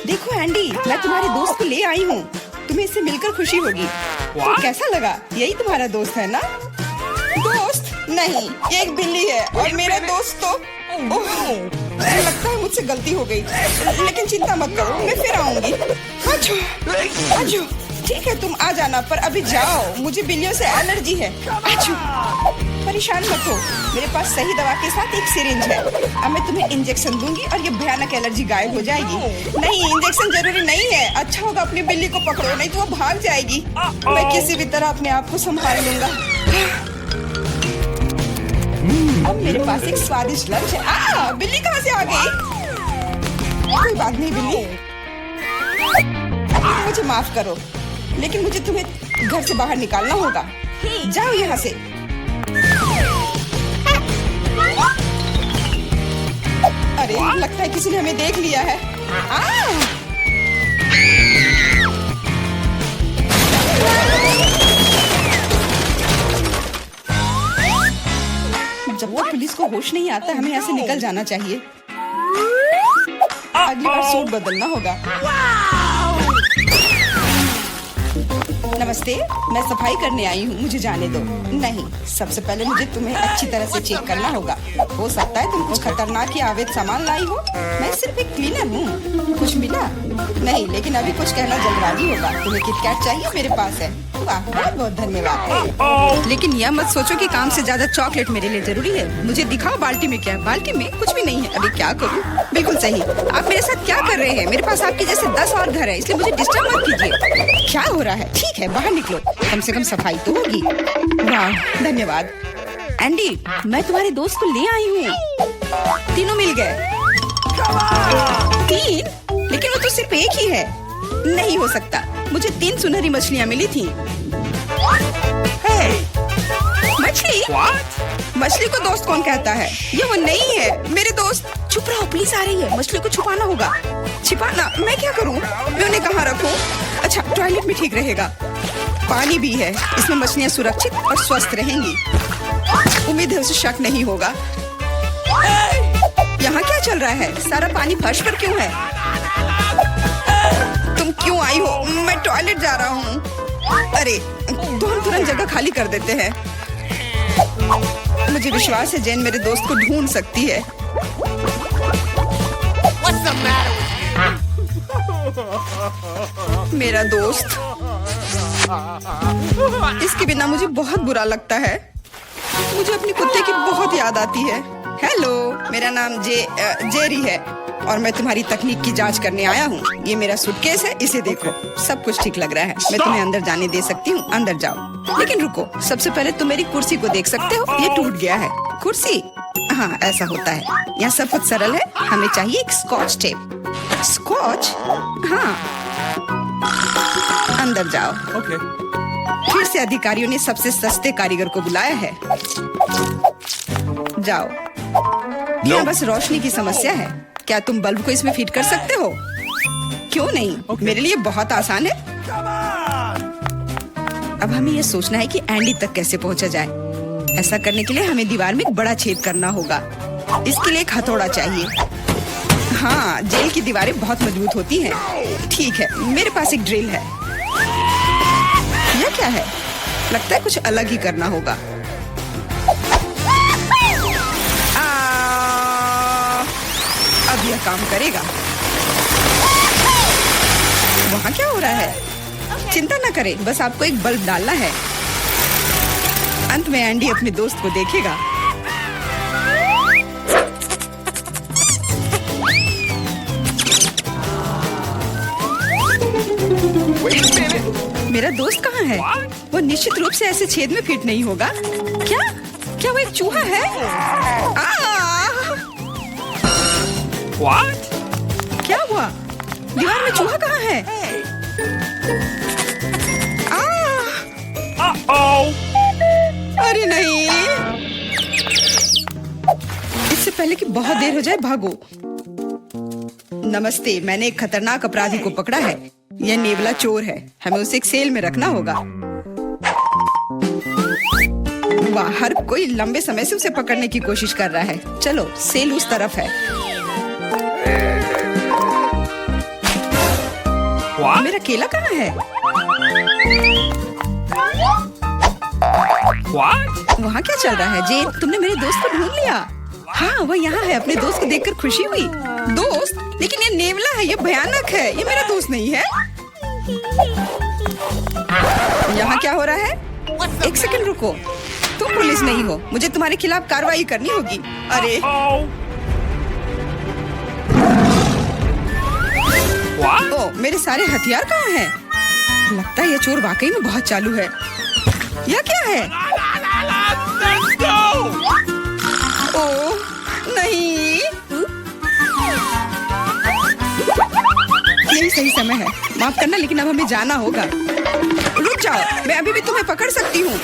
देखो एंडी, मैं तुम्हारे दोस्त को ले आई हूँ। तुम्हें इससे मिलकर खुशी होगी। तो कैसा लगा? यही तुम्हारा दोस्त है ना? दोस्त? नहीं, ये एक बिल्ली है और मेरा दोस्त तो। मुझे लगता है मुझसे गलती हो गई, लेकिन चिंता मत करो, मैं फिर आऊंगी। आजो, ठीक है तुम आ जाना, पर अभी जाओ, मुझे बिल्लियों से एलर्जी है। आजो, परेशान मत हो, मेरे पास सही दवा के साथ एक सिरिंज है। अब मैं तुम्हें इंजेक्शन दूंगी और ये भयानक एलर्जी गायब हो जाएगी। नहीं, इंजेक्शन जरूरी नहीं है। अच्छा होगा अपनी बिल्ली को पकड़ो, नहीं तो वो भाग जाएगी। मैं किसी भी तरह अपने आप को संभाल लूंगा। अब मेरे पास एक स्वादिष्ट लंच है। बिल्ली कहाँ से आ गई? कोई बात नहीं बिल्ली, मुझे माफ करो, लेकिन मुझे तुम्हें घर से बाहर निकालना होगा। जाओ यहाँ से। अरे, लगता है किसी ने हमें देख लिया है। जब तक पुलिस को होश नहीं आता, हमें यहाँ से निकल जाना चाहिए। अगली बार सूट बदलना होगा। नमस्ते, मैं सफाई करने आई हूँ, मुझे जाने दो। नहीं, सबसे पहले मुझे तुम्हें अच्छी तरह से चेक करना होगा। हो सकता है तुम कुछ खतरनाक या अवैध सामान लाई हो। मैं सिर्फ एक क्लीनर हूँ। कुछ मिला? नहीं, लेकिन अभी कुछ कहना जल्दबाजी होगा। तुम्हें किटकैट चाहिए? मेरे पास है। वाह, बहुत बहुत धन्यवाद। लेकिन यह मत सोचो कि काम से ज्यादा चॉकलेट मेरे लिए जरूरी है। मुझे दिखाओ बाल्टी में क्या है। बाल्टी में कुछ भी नहीं है। अभी क्या करूँ? बिल्कुल सही। आप मेरे साथ क्या कर रहे हैं? मेरे पास आपके जैसे 10 और घर है, इसलिए मुझे डिस्टर्ब मत कीजिए। क्या हो रहा है? ठीक है, बाहर निकलो, कम से कम सफाई तो होगी। वाह, धन्यवाद। एंडी, मैं तुम्हारे दोस्त को ले आई हूँ। तीनों मिल गए। 3? लेकिन वो तो सिर्फ एक ही है। नहीं हो सकता, मुझे 3 सुनहरी मछलियाँ मिली थी। मछली? मछली को दोस्त कौन कहता है? ये वो नहीं है। मेरे दोस्त। चुप रहो, पुलिस आ रही है। मछली को छुपाना होगा। छिपाना? मैं क्या करूँ? मैं उन्हें कहाँ रखूँ? अच्छा, टॉयलेट में ठीक रहेगा। पानी भी है। इसमें मछलियाँ सुरक्षित और स्वस्थ रहेंगी। उम्मीद है उसे शक नहीं होगा। यहाँ क्या चल रहा है? सारा पानी फर्श पर क्यों है? तुम क्यों आई हो? मैं टॉयलेट जा रहा हूँ। अरे तो हम तुरंत जगह खाली कर देते हैं। मुझे विश्वास है जेन मेरे दोस्त को ढूंढ सकती है। मेरा दोस्त, इसके बिना मुझे बहुत बुरा लगता है। मुझे अपनी कुत्ते की बहुत याद आती है। हेलो, मेरा नाम जेरी है और मैं तुम्हारी तकनीक की जांच करने आया हूँ। ये मेरा सूटकेस है, इसे देखो। सब कुछ ठीक लग रहा है। मैं तुम्हें अंदर जाने दे सकती हूँ, अंदर जाओ। लेकिन रुको, सबसे पहले तुम मेरी कुर्सी को देख सकते हो। ये टूट गया है। कुर्सी? हाँ, ऐसा होता है। यहाँ सब कुछ सरल है। हमें चाहिए एक स्कॉच टेप। स्कॉच? हाँ, अंदर जाओ। फिर से अधिकारियों ने सबसे सस्ते कारीगर को बुलाया है। जाओ। यहाँ बस रोशनी की समस्या है। क्या तुम बल्ब को इसमें फिट कर सकते हो? क्यों नहीं? मेरे लिए बहुत आसान है। अब हमें यह सोचना है कि एंडी तक कैसे पहुंचा जाए। ऐसा करने के लिए हमें दीवार में एक बड़ा छेद करना होगा। इसके लिए एक हथौड़ा चाहिए। हाँ, जेल की दीवारें बहुत मजबूत होती हैं। ठीक है, मेरे पास एक ड्रिल है। यह क्या है? लगता है कुछ अलग ही करना होगा। अब यह काम करेगा। वहाँ क्या हो रहा है? चिंता न करें, बस आपको एक बल्ब डालना है। अंत में एंडी अपने दोस्त को देखेगा। मेरा दोस्त कहाँ है? वो निश्चित रूप से ऐसे छेद में फिट नहीं होगा। क्या वो एक चूहा है? What? क्या हुआ? दीवार में चूहा कहाँ है? Uh-oh! अरे नहीं! इससे पहले कि बहुत देर हो जाए, भागो। नमस्ते, मैंने एक खतरनाक अपराधी को पकड़ा है। यह नेवला चोर है। हमें उसे एक सेल में रखना होगा। वाह, हर कोई लंबे समय से उसे पकड़ने की कोशिश कर रहा है। चलो, सेल उस तरफ है। What? मेरा केला कहाँ है? What? वहाँ क्या चल रहा है? जेन, तुमने मेरे दोस्त को ढूंढ लिया? हाँ, वह यहाँ है। अपने दोस्त को देखकर खुशी हुई। दोस्त? लेकिन ये नेवला है, ये भयानक है। ये मेरा दोस्त नहीं है। यहाँ क्या हो रहा है? एक सेकंड रुको। तुम पुलिस नहीं हो। मुझे तुम्हारे खिलाफ कार्रवाई करनी होगी। अरे What? ओ, मेरे सारे हथियार कहाँ हैं? लगता है ये चोर वाकई में बहुत चालू है। यह क्या है? Let's go! ओ नहीं, यही सही समय है। माफ करना, लेकिन अब हमें जाना होगा। रुक जाओ, मैं अभी भी तुम्हें पकड़ सकती हूँ।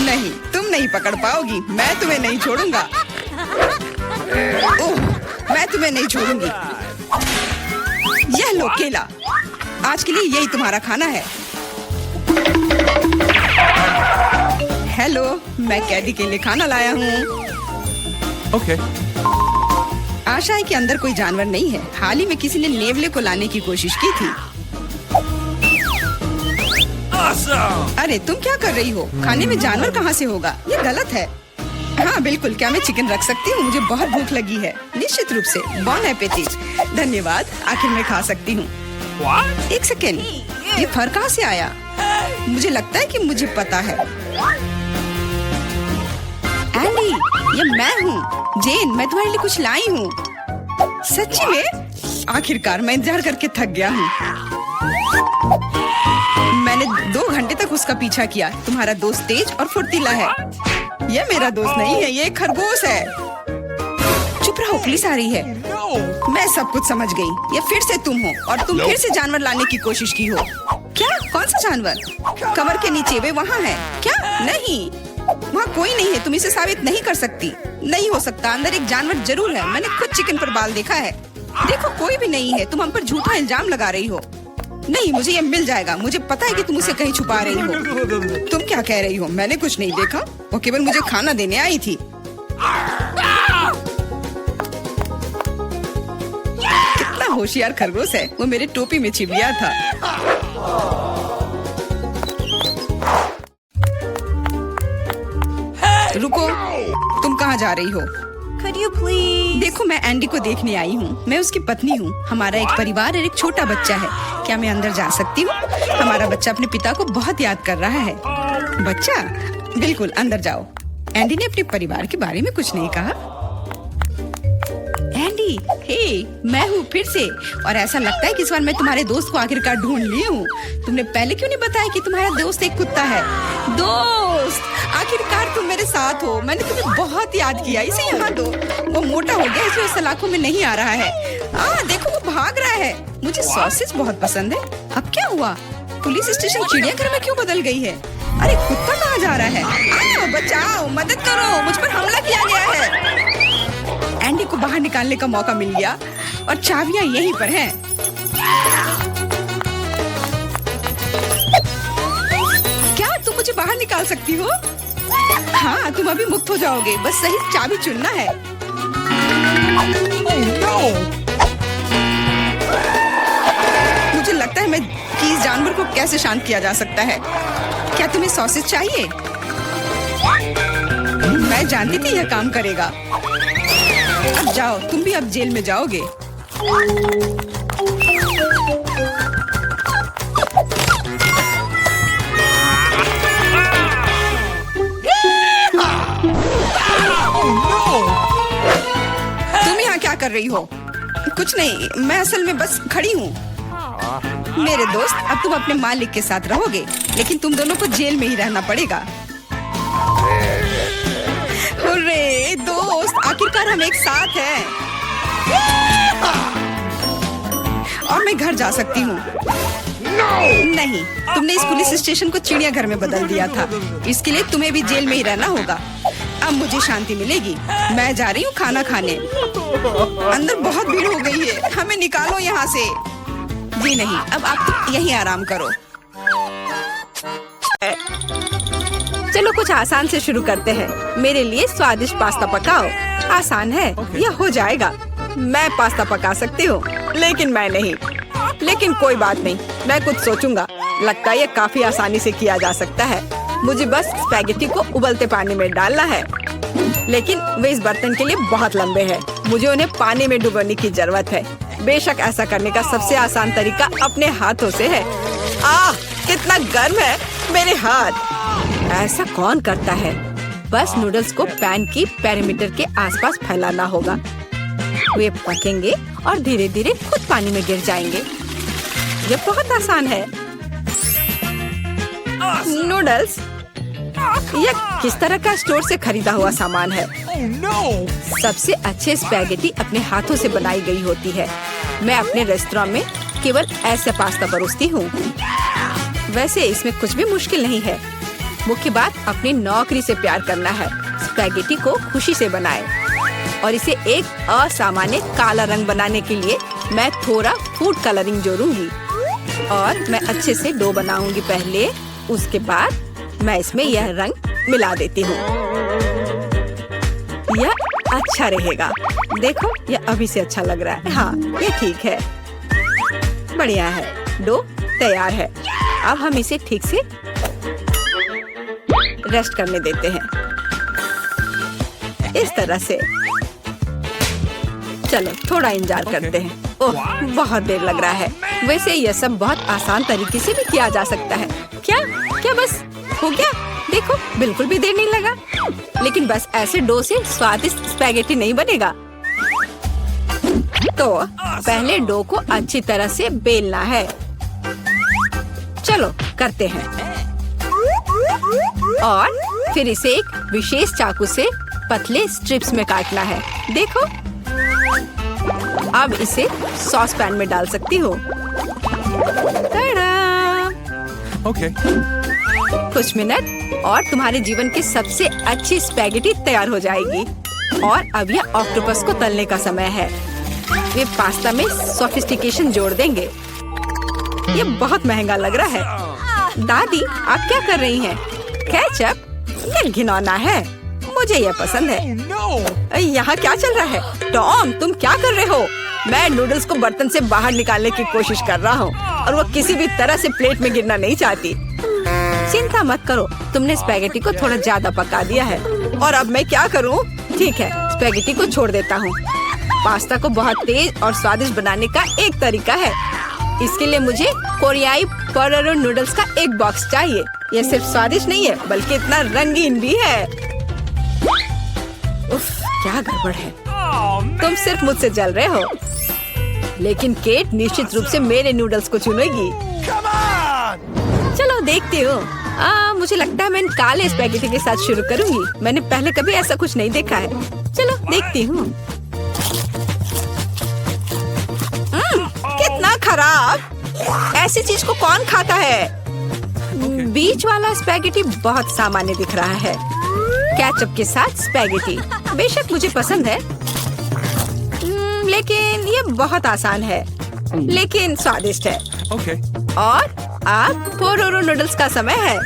नहीं, तुम नहीं पकड़ पाओगी। मैं तुम्हें नहीं छोड़ूंगा। ओह, मैं तुम्हें नहीं छोड़ूंगी। यह लो केला। आज के लिए यही तुम्हारा खाना है। हेलो, मैं कैदी के लिए खाना लाया हूँ। Okay. आशा है कि अंदर कोई जानवर नहीं है। हाल ही में किसी ने नेवले को लाने की कोशिश की थी। Awesome! अरे तुम क्या कर रही हो? खाने में जानवर कहाँ से होगा? ये गलत है। हाँ बिल्कुल, क्या मैं चिकन रख सकती हूँ? मुझे बहुत भूख लगी है। निश्चित रूप से। बॉन एपेटिट। धन्यवाद, आखिर मैं खा सकती हूँ। What? एक सेकेंड, ये फर कहाँ से आया? मुझे लगता है कि मुझे पता है। एंडी, ये मैं हूँ। जेन, मैं तुम्हारे लिए कुछ लाई हूँ। सच्ची में? आखिरकार, मैं इंतजार करके थक गया हूँ। मैंने 2 घंटे तक उसका पीछा किया। तुम्हारा दोस्त तेज और फुर्तीला है। यह मेरा दोस्त नहीं है, ये एक खरगोश है। चुप रहो, पुलिस आ रही है। No! मैं सब कुछ समझ गई। ये फिर से तुम हो और तुम फिर से जानवर लाने की कोशिश की हो। क्या? कौन सा जानवर? कमर के नीचे वे वहाँ है। क्या? नहीं, वहाँ कोई नहीं है। तुम इसे साबित नहीं कर सकती। नहीं हो सकता, अंदर एक जानवर जरूर है। मैंने खुद चिकन पर बाल देखा है। देखो, कोई भी नहीं है। तुम हम पर झूठा इल्जाम लगा रही हो। नहीं, मुझे ये मिल जाएगा। मुझे पता है कि तुम उसे कहीं छुपा रही हो। तुम क्या कह रही हो? मैंने कुछ नहीं देखा। वो केवल मुझे खाना देने आई थी। कितना होशियार खरगोश है। वो मेरे टोपी में छिप गया था। रुको, तुम कहाँ जा रही हो? Could you please? देखो, मैं एंडी को देखने आई हूँ। मैं उसकी पत्नी हूँ। हमारा एक परिवार और एक छोटा बच्चा है। क्या मैं अंदर जा सकती हूँ? हमारा बच्चा अपने पिता को बहुत याद कर रहा है। बच्चा, बिल्कुल अंदर जाओ। एंडी ने अपने परिवार के बारे में कुछ नहीं कहा। एंडी, हे, मैं हूँ फिर से। और ऐसा लगता है कि इस बार मैं तुम्हारे दोस्त को आखिरकार ढूंढ ली हूँ। तुमने पहले क्यों नहीं बताया कि तुम्हारा दोस्त एक कुत्ता है? दोस्त, आखिरकार तुम मेरे साथ हो। मैंने तुम्हें बहुत याद किया। इसे यहाँ दो। वो मोटा हो गया, इसलिए सलाखों में नहीं आ रहा है। देखो, वो भाग रहा है। मुझे सॉसेज बहुत पसंद है। अब क्या हुआ? पुलिस स्टेशन चिड़ियाघर में क्यों बदल गई है? अरे, कुत्ता कहाँ जा रहा है? बचाओ, मदद करो, मुझ पर हमला किया गया है। एंडी को बाहर निकालने का मौका मिल गया और चाबियां यहीं पर हैं। क्या तुम मुझे बाहर निकाल सकती हो? हाँ, तुम अभी मुक्त हो जाओगे। बस सही चाबी चुनना है। मुझे लगता है कि इस जानवर को कैसे शांत किया जा सकता है। क्या तुम्हें सॉसेज चाहिए? मैं जानती थी यह काम करेगा। अब जाओ, तुम भी अब जेल में जाओगे। तुम यहाँ क्या कर रही हो? कुछ नहीं, मैं असल में बस खड़ी हूँ। मेरे दोस्त, अब तुम अपने मालिक के साथ रहोगे, लेकिन तुम दोनों को जेल में ही रहना पड़ेगा। हुर्रे, दोस्त, आखिरकार हम एक साथ हैं। और मैं घर जा सकती हूँ। नहीं, तुमने इस पुलिस स्टेशन को चिड़ियाघर में बदल दिया था। इसके लिए तुम्हें भी जेल में ही रहना होगा। अब मुझे शांति मिलेगी। मैं जा रही हूँ खाना खाने। अंदर बहुत भीड़ हो गई है। हमें निकालो यहाँ से। जी नहीं, अब आप तो यहीं आराम करो। चलो कुछ आसान से शुरू करते हैं। मेरे लिए स्वादिष्ट पास्ता पकाओ। आसान है, यह हो जाएगा। मैं पास्ता पका सकती हूँ, लेकिन मैं नहीं। लेकिन कोई बात नहीं, मैं कुछ सोचूंगा। लगता है ये काफी आसानी से किया जा सकता है। मुझे बस स्पैगेटी को उबलते पानी में डालना है, लेकिन वे इस बर्तन के लिए बहुत लंबे हैं। मुझे उन्हें पानी में डुबोने की जरूरत है। बेशक ऐसा करने का सबसे आसान तरीका अपने हाथों से है। कितना गर्म है मेरे हाथ। ऐसा कौन करता है? बस नूडल्स को पैन की पेरीमीटर के आसपास फैलाना होगा। वे पकेंगे और धीरे धीरे खुद पानी में गिर जाएंगे। ये बहुत आसान है। नूडल्स, यह किस तरह का स्टोर से खरीदा हुआ सामान है। सबसे अच्छे स्पैगेटी अपने हाथों से बनाई गई होती है। मैं अपने रेस्टोरेंट में केवल ऐसे पास्ता परोसती हूँ। वैसे इसमें कुछ भी मुश्किल नहीं है। मुख्य बात अपनी नौकरी से प्यार करना है। स्पैगेटी को खुशी से बनाएं और इसे एक असामान्य काला रंग बनाने के लिए मैं थोड़ा फूड कलरिंग जोड़ूंगी और मैं अच्छे से डो बनाऊंगी पहले। उसके बाद मैं इसमें यह रंग मिला देती हूँ। यह अच्छा रहेगा। देखो, यह अभी से अच्छा लग रहा है। हाँ, ये ठीक है। बढ़िया है। डो तैयार है। अब हम इसे ठीक से रेस्ट करने देते हैं, इस तरह से। चलो थोड़ा इंतजार करते हैं। ओह, बहुत देर लग रहा है। वैसे यह सब बहुत आसान तरीके से भी किया जा सकता है। क्या बस हो गया? देखो, बिल्कुल भी देर नहीं लगा। लेकिन बस ऐसे डो से स्वादिष्ट स्पैगेटी नहीं बनेगा। तो पहले डो को अच्छी तरह से बेलना है। चलो करते हैं। और फिर इसे एक विशेष चाकू से पतले स्ट्रिप्स में काटना है। देखो, अब इसे सॉस पैन में डाल सकती हो। Okay. कुछ मिनट और तुम्हारे जीवन की सबसे अच्छी स्पैगेटी तैयार हो जाएगी। और अब यह ऑक्टोपस को तलने का समय है। वे पास्ता में सोफिस्टिकेशन जोड़ देंगे। ये बहुत महंगा लग रहा है। दादी, आप क्या कर रही हैं? केचप? ये घिनौना है। मुझे ये पसंद है। No! यहाँ क्या चल रहा है? टॉम, तुम क्या कर रहे हो? मैं नूडल्स को बर्तन से बाहर निकालने की कोशिश कर रहा हूँ और वो किसी भी तरह से प्लेट में गिरना नहीं चाहती। चिंता मत करो, तुमने स्पैगेटी को थोड़ा ज्यादा पका दिया है। और अब मैं क्या करूँ? ठीक है, स्पैगेटी को छोड़ देता हूँ। पास्ता को बहुत तेज और स्वादिष्ट बनाने का एक तरीका है। इसके लिए मुझे कोरियाई पोरोरो नूडल्स का एक बॉक्स चाहिए। ये सिर्फ स्वादिष्ट नहीं है बल्कि इतना रंगीन भी है। उफ, क्या गड़बड़ है। तुम सिर्फ मुझसे जल रहे हो, लेकिन केट निश्चित रूप से मेरे नूडल्स को चुनेगी। Come on! चलो देखती हूँ। मुझे लगता है मैं इन काले स्पैगेटी के साथ शुरू करूंगी। मैंने पहले कभी ऐसा कुछ नहीं देखा है। चलो देखती हूँ। कितना खराब! ऐसी चीज को कौन खाता है? बीच वाला स्पैगेटी बहुत सामान्य दिख रहा है। केचप के साथ स्पैगेटी बेशक मुझे पसंद है, लेकिन ये बहुत आसान है, लेकिन स्वादिष्ट है। Okay. और अब पोरोरो नूडल्स का समय है।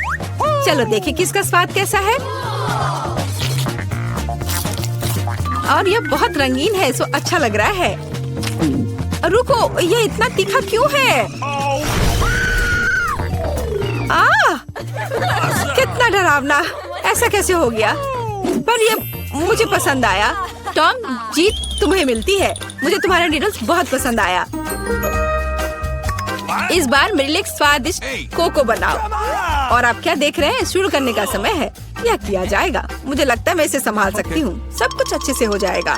चलो देखें किसका स्वाद कैसा है। और ये बहुत रंगीन है, सो अच्छा लग रहा है। रुको, ये इतना तीखा क्यों है? कितना डरावना! ऐसा कैसे हो गया? पर ये मुझे पसंद आया। टॉम, जीत तुम्हें मिलती है। मुझे तुम्हारा नूडल्स बहुत पसंद आया। इस बार मेरे लिए एक स्वादिष्ट कोको बनाओ। और आप क्या देख रहे हैं? शुरू करने का समय है। यह किया जाएगा। मुझे लगता है मैं इसे संभाल सकती हूँ। सब कुछ अच्छे से हो जाएगा।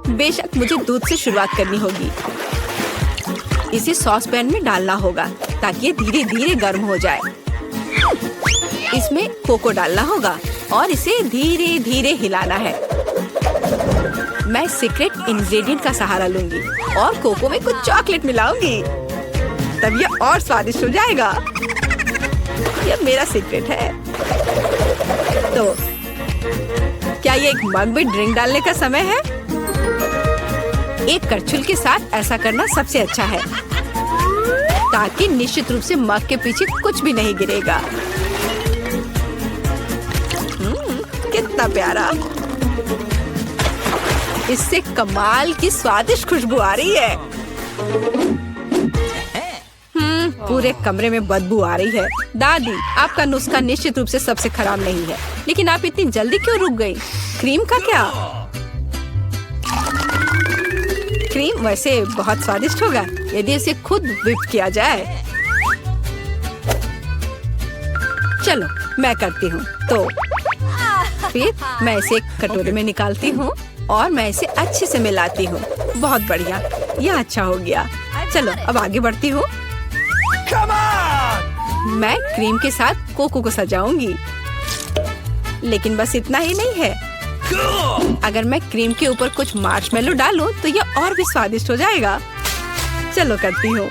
बेशक मुझे दूध से शुरुआत करनी होगी। इसे सॉस पैन में डालना होगा ताकि ये धीरे धीरे गर्म हो जाए। इसमें कोको डालना होगा और इसे धीरे धीरे हिलाना है। मैं सीक्रेट इंग्रेडिएंट का सहारा लूंगी और कोको में कुछ चॉकलेट मिलाऊंगी, तब ये और स्वादिष्ट हो जाएगा। ये मेरा सीक्रेट है। तो क्या ये एक मग में ड्रिंक डालने का समय है? एक करछुल के साथ ऐसा करना सबसे अच्छा है, ताकि निश्चित रूप से मग के पीछे कुछ भी नहीं गिरेगा। कितना प्यारा! इससे कमाल की स्वादिष्ट खुशबू आ रही है। पूरे कमरे में बदबू आ रही है। दादी, आपका नुस्खा निश्चित रूप से सबसे खराब नहीं है, लेकिन आप इतनी जल्दी क्यों रुक गई? क्रीम का क्या? क्रीम वैसे बहुत स्वादिष्ट होगा यदि इसे खुद व्हिप किया जाए। चलो मैं करती हूँ। तो फिर मैं इसे एक कटोरे में निकालती हूँ और मैं इसे अच्छे से मिलाती हूँ। बहुत बढ़िया, यह अच्छा हो गया। चलो अब आगे बढ़ती हूँ। Come on! मैं क्रीम के साथ कोको को सजाऊंगी, लेकिन बस इतना ही नहीं है। अगर मैं क्रीम के ऊपर कुछ मार्शमेलो डालूं तो यह और भी स्वादिष्ट हो जाएगा। चलो करती हूँ।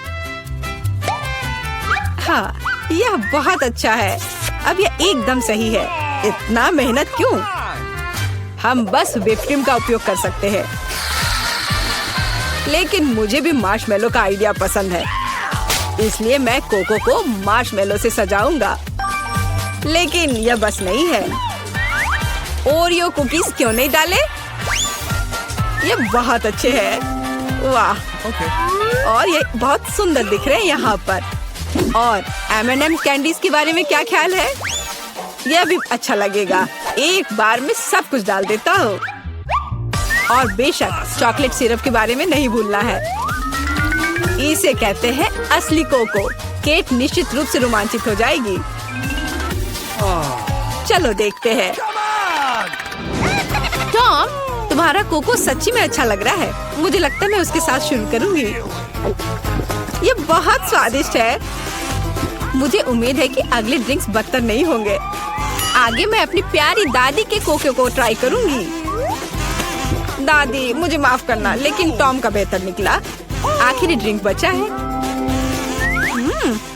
हाँ, यह बहुत अच्छा है। अब यह एकदम सही है। इतना मेहनत क्यों? हम बस व्हिप क्रीम का उपयोग कर सकते हैं, लेकिन मुझे भी मार्शमेलो का आइडिया पसंद है, इसलिए मैं कोको को मार्शमेलो से सजाऊंगा। लेकिन यह बस नहीं है। ओरियो कुकीज क्यों नहीं डाले? ये बहुत अच्छे हैं। वाह! Okay. और ये बहुत सुंदर दिख रहे हैं यहाँ पर। और M&M कैंडीज के बारे में क्या ख्याल है? यह भी अच्छा लगेगा। एक बार में सब कुछ डाल देता हूँ। और बेशक चॉकलेट सिरप के बारे में नहीं भूलना है। इसे कहते हैं असली कोको। केट निश्चित रूप से रोमांचित हो जाएगी। चलो देखते हैं। टॉम, तुम्हारा कोको सच्ची में अच्छा लग रहा है। मुझे लगता है मैं उसके साथ शुरू करूंगी। ये बहुत स्वादिष्ट है। मुझे उम्मीद है कि अगले ड्रिंक्स बदतर नहीं होंगे। आगे मैं अपनी प्यारी दादी के कोको को ट्राई करूंगी। दादी, मुझे माफ करना, लेकिन टॉम का बेहतर निकला। आखिरी ड्रिंक बचा है।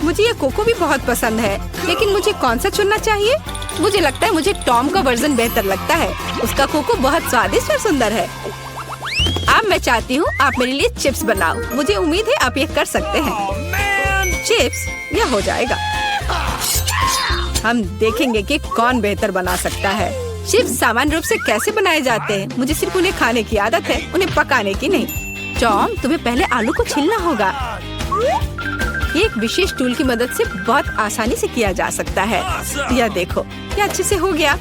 मुझे ये कोको भी बहुत पसंद है, लेकिन मुझे कौन सा चुनना चाहिए? मुझे लगता है मुझे टॉम का वर्जन बेहतर लगता है। उसका कोको बहुत स्वादिष्ट और सुंदर है। अब मैं चाहती हूँ आप मेरे लिए चिप्स बनाओ। मुझे उम्मीद है आप ये कर सकते हैं। चिप्स, यह हो जाएगा। हम देखेंगे कि कौन बेहतर बना सकता है। चिप्स सामान्य रूप से कैसे बनाए जाते हैं? मुझे सिर्फ उन्हें खाने की आदत है, उन्हें पकाने की नहीं। टॉम, तुम्हें पहले आलू को छीलना होगा। ये एक विशेष टूल की मदद से बहुत आसानी से किया जा सकता है। यह देखो, यह अच्छे से हो गया।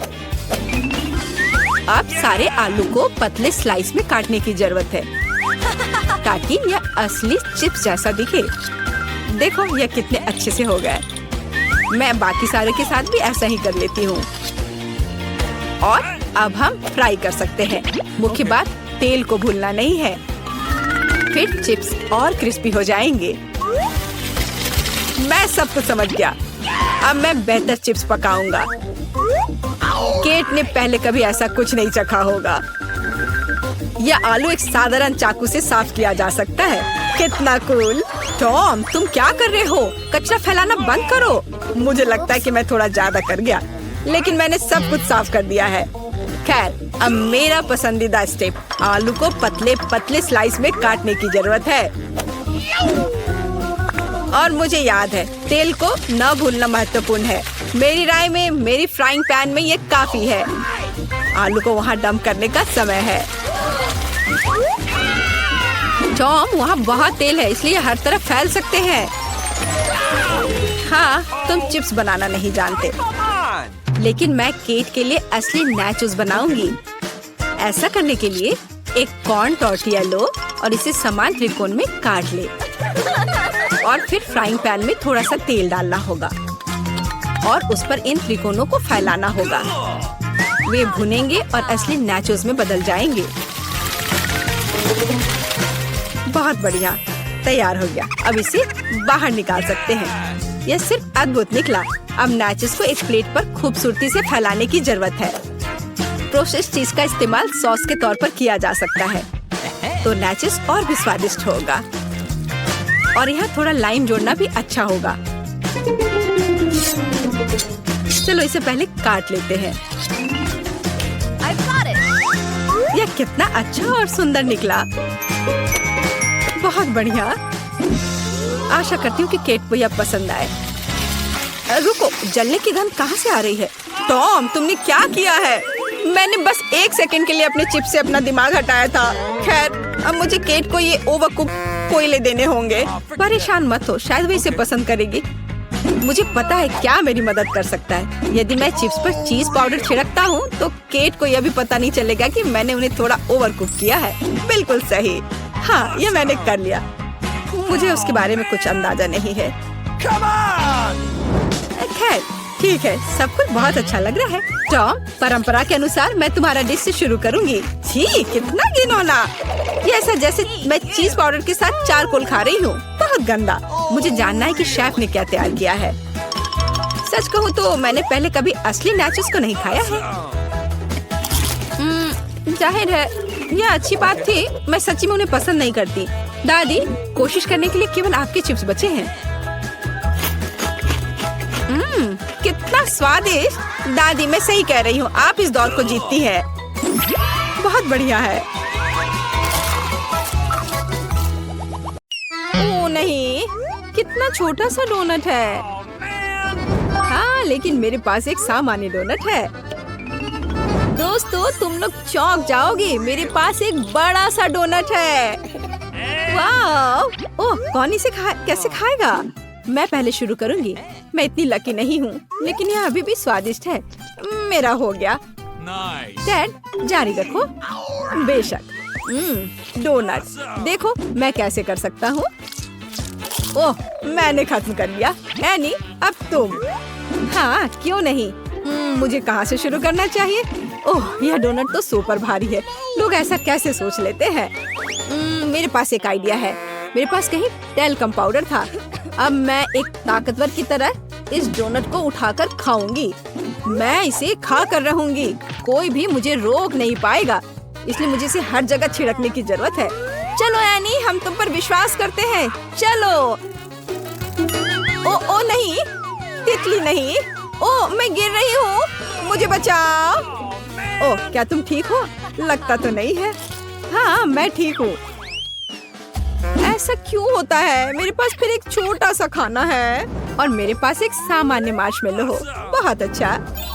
अब सारे आलू को पतले स्लाइस में काटने की जरूरत है ताकि यह असली चिप्स जैसा दिखे। देखो यह कितने अच्छे से हो गए। मैं बाकी सारे के साथ भी ऐसा ही कर लेती हूँ। और अब हम फ्राई कर सकते हैं। मुख्य बात, तेल को भूलना नहीं है, फिर चिप्स और क्रिस्पी हो जाएंगे। मैं सब कुछ समझ गया। अब मैं बेहतर चिप्स पकाऊंगा। केट ने पहले कभी ऐसा कुछ नहीं चखा होगा। यह आलू एक साधारण चाकू से साफ किया जा सकता है। कितना कूल। टॉम, तुम क्या कर रहे हो? कचरा फैलाना बंद करो। मुझे लगता है कि मैं थोड़ा ज्यादा कर गया, लेकिन मैंने सब कुछ साफ कर दिया है। खैर, अब मेरा पसंदीदा स्टेप, आलू को पतले पतले स्लाइस में काटने की जरूरत है। और मुझे याद है, तेल को न भूलना महत्वपूर्ण है। मेरी राय में मेरी फ्राइंग पैन में ये काफी है। आलू को वहाँ डंप करने का समय है। टॉम, वहाँ बहुत तेल है, इसलिए हर तरफ फैल सकते हैं। हाँ, तुम चिप्स बनाना नहीं जानते, लेकिन मैं केट के लिए असली नाचोस बनाऊंगी। ऐसा करने के लिए एक कॉर्न टॉर्टिया लो और इसे समान त्रिकोण में काट ले। और फिर फ्राइंग पैन में थोड़ा सा तेल डालना होगा और उस पर इन त्रिकोणों को फैलाना होगा। वे भुनेंगे और असली नाचोस में बदल जाएंगे। बहुत बढ़िया, तैयार हो गया। अब इसे बाहर निकाल सकते हैं। यह सिर्फ अद्भुत निकला। अब नाचोस को एक प्लेट पर खूबसूरती से फैलाने की जरूरत है। प्रोसेस्ड चीज का इस्तेमाल सॉस के तौर पर किया जा सकता है, तो नाचोस और भी स्वादिष्ट होगा। और यहाँ थोड़ा लाइम जोड़ना भी अच्छा होगा। चलो इसे पहले काट लेते हैं। यह कितना अच्छा और सुंदर निकला। बहुत बढ़िया। आशा करती हूँ कि केट को यह पसंद आए। रुको, जलने की गंध कहाँ से आ रही है? टॉम, तुमने क्या किया है? मैंने बस एक सेकंड के लिए अपने चिप से अपना दिमाग हटाया था। खैर, अब मुझे केट को ये ओवरकुक कोयले देने होंगे। परेशान मत हो, शायद वो इसे पसंद करेगी। मुझे पता है क्या मेरी मदद कर सकता है। यदि मैं चिप्स पर चीज पाउडर छिड़कता हूँ तो केट को यह भी पता नहीं चलेगा कि मैंने उन्हें थोड़ा ओवरकुक किया है। बिल्कुल सही। हाँ, यह मैंने कर लिया। मुझे उसके बारे में कुछ अंदाजा नहीं है। खैर, ठीक है, सब कुछ बहुत अच्छा लग रहा है। टॉम, परंपरा के अनुसार मैं तुम्हारा डिश से शुरू करूंगी। छी, कितना घिनौना। ये ऐसा जैसे मैं चीज पाउडर के साथ चारकोल खा रही हूँ। बहुत गंदा। मुझे जानना है कि शेफ ने क्या तैयार किया है। सच कहूँ तो मैंने पहले कभी असली नाचोस को नहीं खाया है। जाहिर है यह अच्छी बात थी। मैं सच्ची में उन्हें पसंद नहीं करती। दादी, कोशिश करने के लिए केवल आपके चिप्स बचे हैं। कितना स्वादिष्ट। दादी, मैं सही कह रही हूँ, आप इस दौर को जीतती है। बहुत बढ़िया है। ओ नहीं, कितना छोटा सा डोनट है। हाँ, लेकिन मेरे पास एक सामान्य डोनट है। दोस्तों, तुम लोग चौंक जाओगे, मेरे पास एक बड़ा सा डोनट है। वाह! ओह, कौन इसे कैसे खाएगा? मैं पहले शुरू करूंगी। मैं इतनी लकी नहीं हूँ, लेकिन यह अभी भी स्वादिष्ट है। मेरा हो गया। डैड, जारी रखो। बेशक। डोनट, देखो मैं कैसे कर सकता हूँ। ओह, मैंने खत्म कर लिया। एनी, अब तुम। हाँ, क्यों नहीं। मुझे कहाँ से शुरू करना चाहिए? ओह, यह डोनट तो सुपर भारी है। लोग ऐसा कैसे सोच लेते हैं? मेरे पास एक आइडिया है। मेरे पास कहीं टेल्कम पाउडर था। अब मैं एक ताकतवर की तरह इस डोनट को उठाकर खाऊंगी। मैं इसे खा कर रहूंगी। कोई भी मुझे रोक नहीं पाएगा, इसलिए मुझे इसे हर जगह छिड़कने की जरूरत है। चलो एनी, हम तुम पर विश्वास करते हैं। चलो। ओ नहीं, तितली नहीं। ओ, मैं गिर रही हूँ, मुझे बचाओ। ओ, क्या तुम ठीक हो? लगता तो नहीं है। हाँ, मैं ठीक हूँ। ऐसा क्यों होता है? मेरे पास फिर एक छोटा सा खाना है और मेरे पास एक सामान्य मार्शमेलो हो। बहुत अच्छा।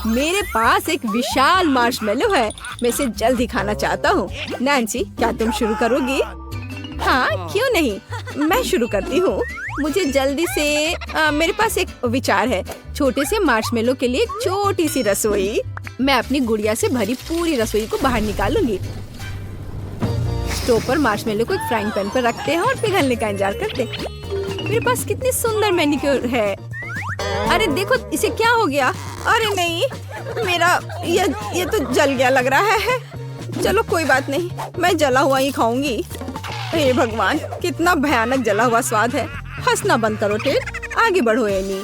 मेरे पास एक विशाल मार्शमेलो है। मैं इसे जल्दी खाना चाहता हूँ। नैन्सी, क्या तुम शुरू करोगी? हाँ, क्यों नहीं, मैं शुरू करती हूँ। मुझे जल्दी से मेरे पास एक विचार है। छोटे से मार्शमेलो के लिए एक छोटी सी रसोई। मैं अपनी गुड़िया से भरी पूरी रसोई को बाहर निकालूंगी। स्टोव पर मार्शमेलो को एक फ्राइंग पैन पर रखते हैं और पिघलने का इंतजार करते हैं। मेरे पास कितनी सुंदर मैनिक्योर है। अरे देखो, इसे क्या हो गया? अरे नहीं, मेरा ये तो जल गया लग रहा है। चलो कोई बात नहीं, मैं जला हुआ ही खाऊंगी। हे भगवान, कितना भयानक जला हुआ स्वाद है। हंसना बंद करो टेड, आगे बढ़ो एनी।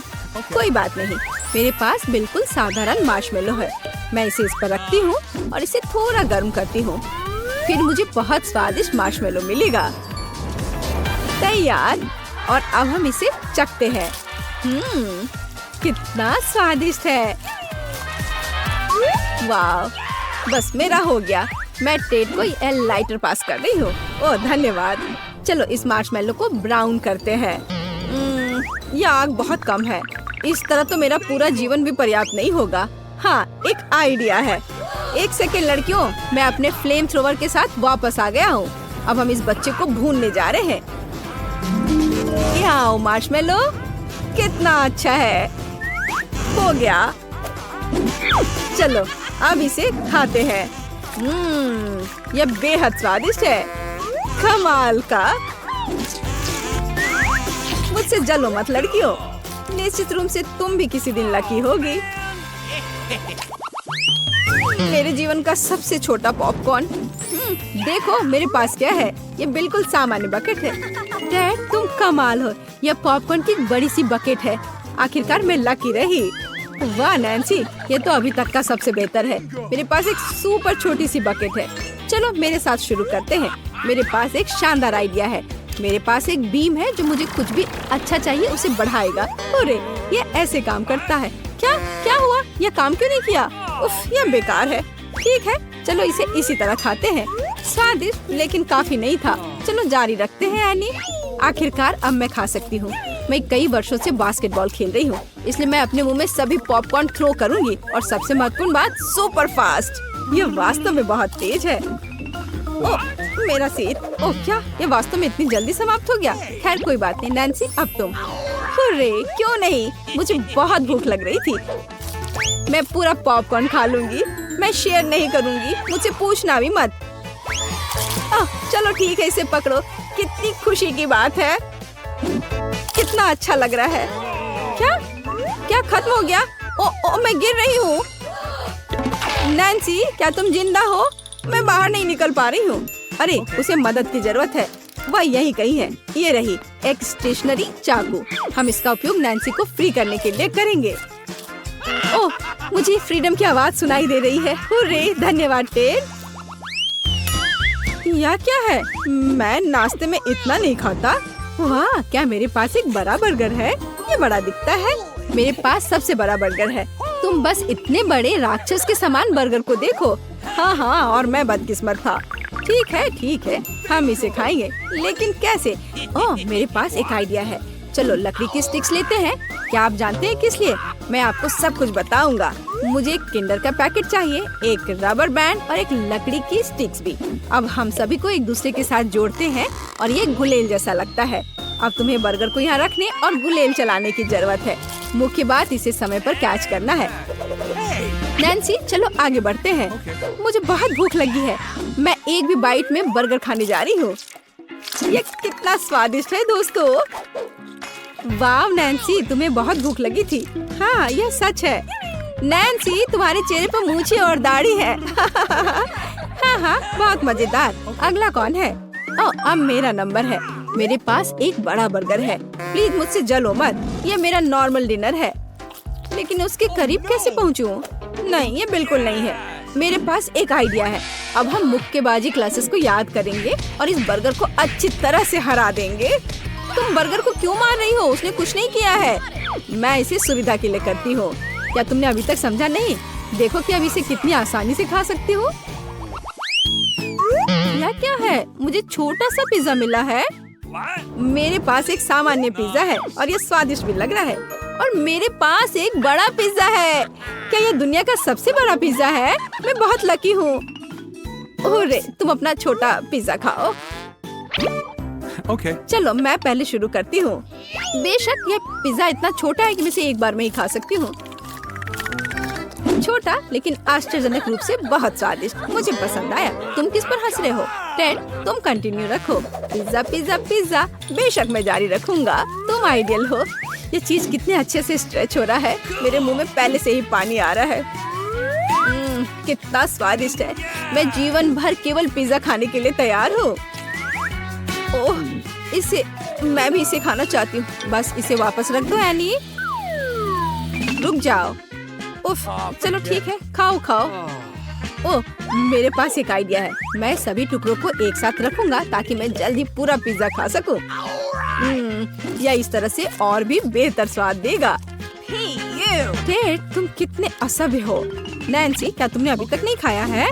कोई बात नहीं, मेरे पास बिल्कुल साधारण मार्शमेलो है। मैं इसे इस पर रखती हूँ और इसे थोड़ा गर्म करती हूँ। फिर मुझे बहुत स्वादिष्ट मार्शमेलो मिलेगा। तैयार। और अब हम इसे चखते हैं। कितना स्वादिष्ट है। वाह, बस मेरा हो गया। मैं टेड को ये लाइटर पास कर रही हूँ। ओह धन्यवाद। चलो इस मार्शमेलो को ब्राउन करते हैं। यह आग बहुत कम है। इस तरह तो मेरा पूरा जीवन भी पर्याप्त नहीं होगा। हाँ, एक आइडिया है। एक सेकेंड लड़कियों, मैं अपने फ्लेम थ्रोवर के साथ वापस आ गया हूँ। अब हम इस बच्चे को भूनने जा रहे हैं। यहाँ मार्शमेलो, कितना अच्छा है। हो गया। चलो अब इसे खाते हैं। यह बेहद स्वादिष्ट है। कमाल का। मुझसे जलो मत लड़कियों, निश्चित रूप से तुम भी किसी दिन लकी होगी। मेरे जीवन का सबसे छोटा पॉपकॉर्न। देखो मेरे पास क्या है। ये बिल्कुल सामान्य बकेट है। डैड, तुम कमाल हो। यह पॉपकॉर्न की बड़ी सी बकेट है। आखिरकार मैं लकी रही। वाह नैन्सी, ये तो अभी तक का सबसे बेहतर है। मेरे पास एक सुपर छोटी सी बकेट है। चलो मेरे साथ शुरू करते हैं। मेरे पास एक शानदार आइडिया है। मेरे पास एक बीम है जो मुझे कुछ भी अच्छा चाहिए उसे बढ़ाएगा। अरे ये ऐसे काम करता है। क्या क्या हुआ? यह काम क्यों नहीं किया? उफ, यह बेकार है। ठीक है, चलो इसे इसी तरह खाते हैं। स्वादिष्ट लेकिन काफी नहीं था। चलो जारी रखते हैं एनी। आखिरकार अब मैं खा सकती हूँ। मैं कई वर्षों से बास्केटबॉल खेल रही हूँ, इसलिए मैं अपने मुंह में सभी पॉपकॉर्न थ्रो करूंगी। और सबसे महत्वपूर्ण बात, सुपर फास्ट। ये वास्तव में बहुत तेज है। ओह, मेरा सिर। ओह क्या, ये वास्तव में इतनी जल्दी समाप्त हो गया? खैर कोई बात नहीं। नैन्सी, अब तुम। हुर्रे, क्यों नहीं, मुझे बहुत भूख लग रही थी। मैं पूरा पॉपकॉर्न खा लूंगी। मैं शेयर नहीं करूंगी, मुझे पूछना भी मत। चलो ठीक है, इसे पकड़ो। कितनी खुशी की बात है। कितना अच्छा लग रहा है। क्या क्या खत्म हो गया? ओ मैं गिर रही हूँ। नैन्सी, क्या तुम जिंदा हो? मैं बाहर नहीं निकल पा रही हूँ। अरे उसे मदद की जरूरत है। वह यहीं कहीं है। ये रही एक स्टेशनरी चाकू। हम इसका उपयोग नैन्सी को फ्री करने के लिए करेंगे। ओह, मुझे फ्रीडम की आवाज सुनाई दे रही है। हुर्रे, धन्यवाद टेड। यह क्या है? मैं नाश्ते में इतना नहीं खाता। वाह, क्या मेरे पास एक बड़ा बर्गर है? ये बड़ा दिखता है। मेरे पास सबसे बड़ा बर्गर है। तुम बस इतने बड़े राक्षस के समान बर्गर को देखो। हाँ, और मैं बदकिस्मत था। ठीक है, हम इसे खाएंगे, लेकिन कैसे? ओह, मेरे पास एक आइडिया है। चलो लकड़ी की स्टिक्स लेते हैं। क्या आप जानते हैं किस लिए? मैं आपको सब कुछ बताऊंगा। मुझे एक किंडर का पैकेट चाहिए, एक रबर बैंड और एक लकड़ी की स्टिक्स भी। अब हम सभी को एक दूसरे के साथ जोड़ते हैं और ये गुलेल जैसा लगता है। अब तुम्हें बर्गर को यहाँ रखने और गुलेल चलाने की जरूरत है। मुख्य बात, इसे समय पर कैच करना है। नैन्सी, चलो आगे बढ़ते हैं। मुझे बहुत भूख लगी है। मैं एक भी बाइट में बर्गर खाने जा रही हूँ। ये कितना स्वादिष्ट है दोस्तों। वाह नैन्सी, तुम्हें बहुत भूख लगी थी। हाँ, यह सच है। नैन्सी, तुम्हारे चेहरे पर मूंछें और दाढ़ी है। हाँ, बहुत मजेदार। अगला कौन है? अब मेरा नंबर है। मेरे पास एक बड़ा बर्गर है। प्लीज मुझसे जलो मत। ये मेरा नॉर्मल डिनर है, लेकिन उसके करीब कैसे पहुँचूं? नहीं, ये बिल्कुल नहीं है। मेरे पास एक आइडिया है। अब हम मुक्केबाजी क्लासेस को याद करेंगे और इस बर्गर को अच्छी तरह से हरा देंगे। तुम बर्गर को क्यों मार रही हो? उसने कुछ नहीं किया है। मैं इसे सुविधा के लिए करती हूँ। क्या तुमने अभी तक समझा नहीं? देखो कि अब इसे कितनी आसानी से खा सकती हो। यह क्या है? मुझे छोटा सा पिज्जा मिला है। मेरे पास एक सामान्य पिज्जा है और ये स्वादिष्ट भी लग रहा है। और मेरे पास एक बड़ा पिज्जा है। क्या ये दुनिया का सबसे बड़ा पिज्जा है? मैं बहुत लकी हूँ। ओरे, तुम अपना छोटा पिज्जा खाओ। Okay. चलो मैं पहले शुरू करती हूँ। बेशक ये पिज्जा इतना छोटा है कि मैं इसे एक बार में ही खा सकती हूँ। छोटा लेकिन आश्चर्यजनक रूप से बहुत स्वादिष्ट। मुझे पसंद आया। तुम किस पर हंस रहे हो? टेड, तुम कंटिन्यू रखो। Pizza pizza pizza. बेशक मैं जारी रखूंगा। तुम आइडियल हो। ये चीज कितने अच्छे से स्ट्रेच हो रहा है। मेरे मुंह में पहले से ही पानी आ रहा है। कितना स्वादिष्ट है। मैं जीवन भर केवल पिज्जा खाने के लिए तैयार हूँ। ओह, मैं भी इसे खाना चाहती हूँ। बस इसे वापस रख दो एनी। रुक जाओ। उफ, चलो ठीक है, खाओ खाओ। ओह, मेरे पास एक आइडिया है। मैं सभी टुकड़ों को एक साथ रखूंगा ताकि मैं जल्दी पूरा पिज्जा खा सकूं। या इस तरह से और भी बेहतर स्वाद देगा। टेड, तुम कितने असभ्य हो। नैन्सी, क्या तुमने अभी तक नहीं खाया है?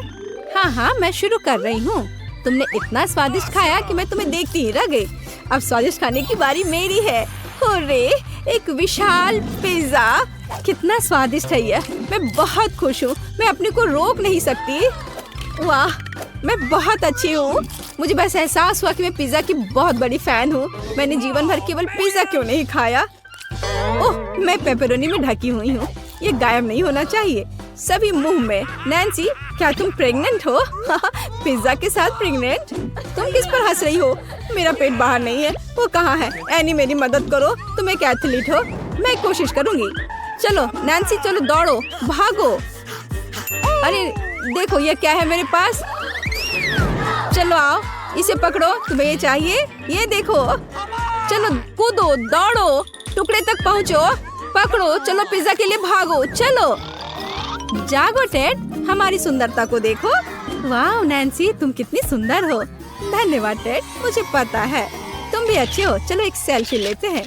हाँ, मैं शुरू कर रही हूँ। तुमने इतना स्वादिष्ट खाया कि मैं तुम्हें देखती ही रह गई। अब स्वादिष्ट खाने की बारी मेरी है। होरे, एक विशाल पिज्जा। कितना स्वादिष्ट है ये। मैं बहुत खुश हूँ। मैं अपने को रोक नहीं सकती। वाह, मैं बहुत अच्छी हूँ। मुझे बस एहसास हुआ कि मैं पिज्जा की बहुत बड़ी फैन हूँ। मैंने जीवन भर केवल पिज्जा क्यों नहीं खाया। ओह, मैं पेपरोनी में ढकी हुई हूँ। ये गायब नहीं होना चाहिए। सभी मुंह में। नैन्सी, क्या तुम प्रेग्नेंट हो? पिज्जा के साथ प्रेग्नेंट? तुम किस पर हंस रही हो? मेरा पेट बाहर नहीं है। वो कहाँ है? एनी, मेरी मदद करो। तुम एक एथलीट हो। मैं कोशिश करूंगी। चलो नैन्सी, चलो दौड़ो, भागो। अरे देखो, ये क्या है मेरे पास। चलो आओ, इसे पकड़ो। तुम्हें ये चाहिए? ये देखो। चलो कूदो, दौड़ो, टुकड़े तक पहुँचो। पकड़ो, चलो पिज्जा के लिए भागो। चलो जागो टेड, हमारी सुंदरता को देखो। वाह नैन्सी, तुम कितनी सुंदर हो। धन्यवाद टेड, मुझे पता है तुम भी अच्छे हो। चलो एक सेल्फी लेते हैं।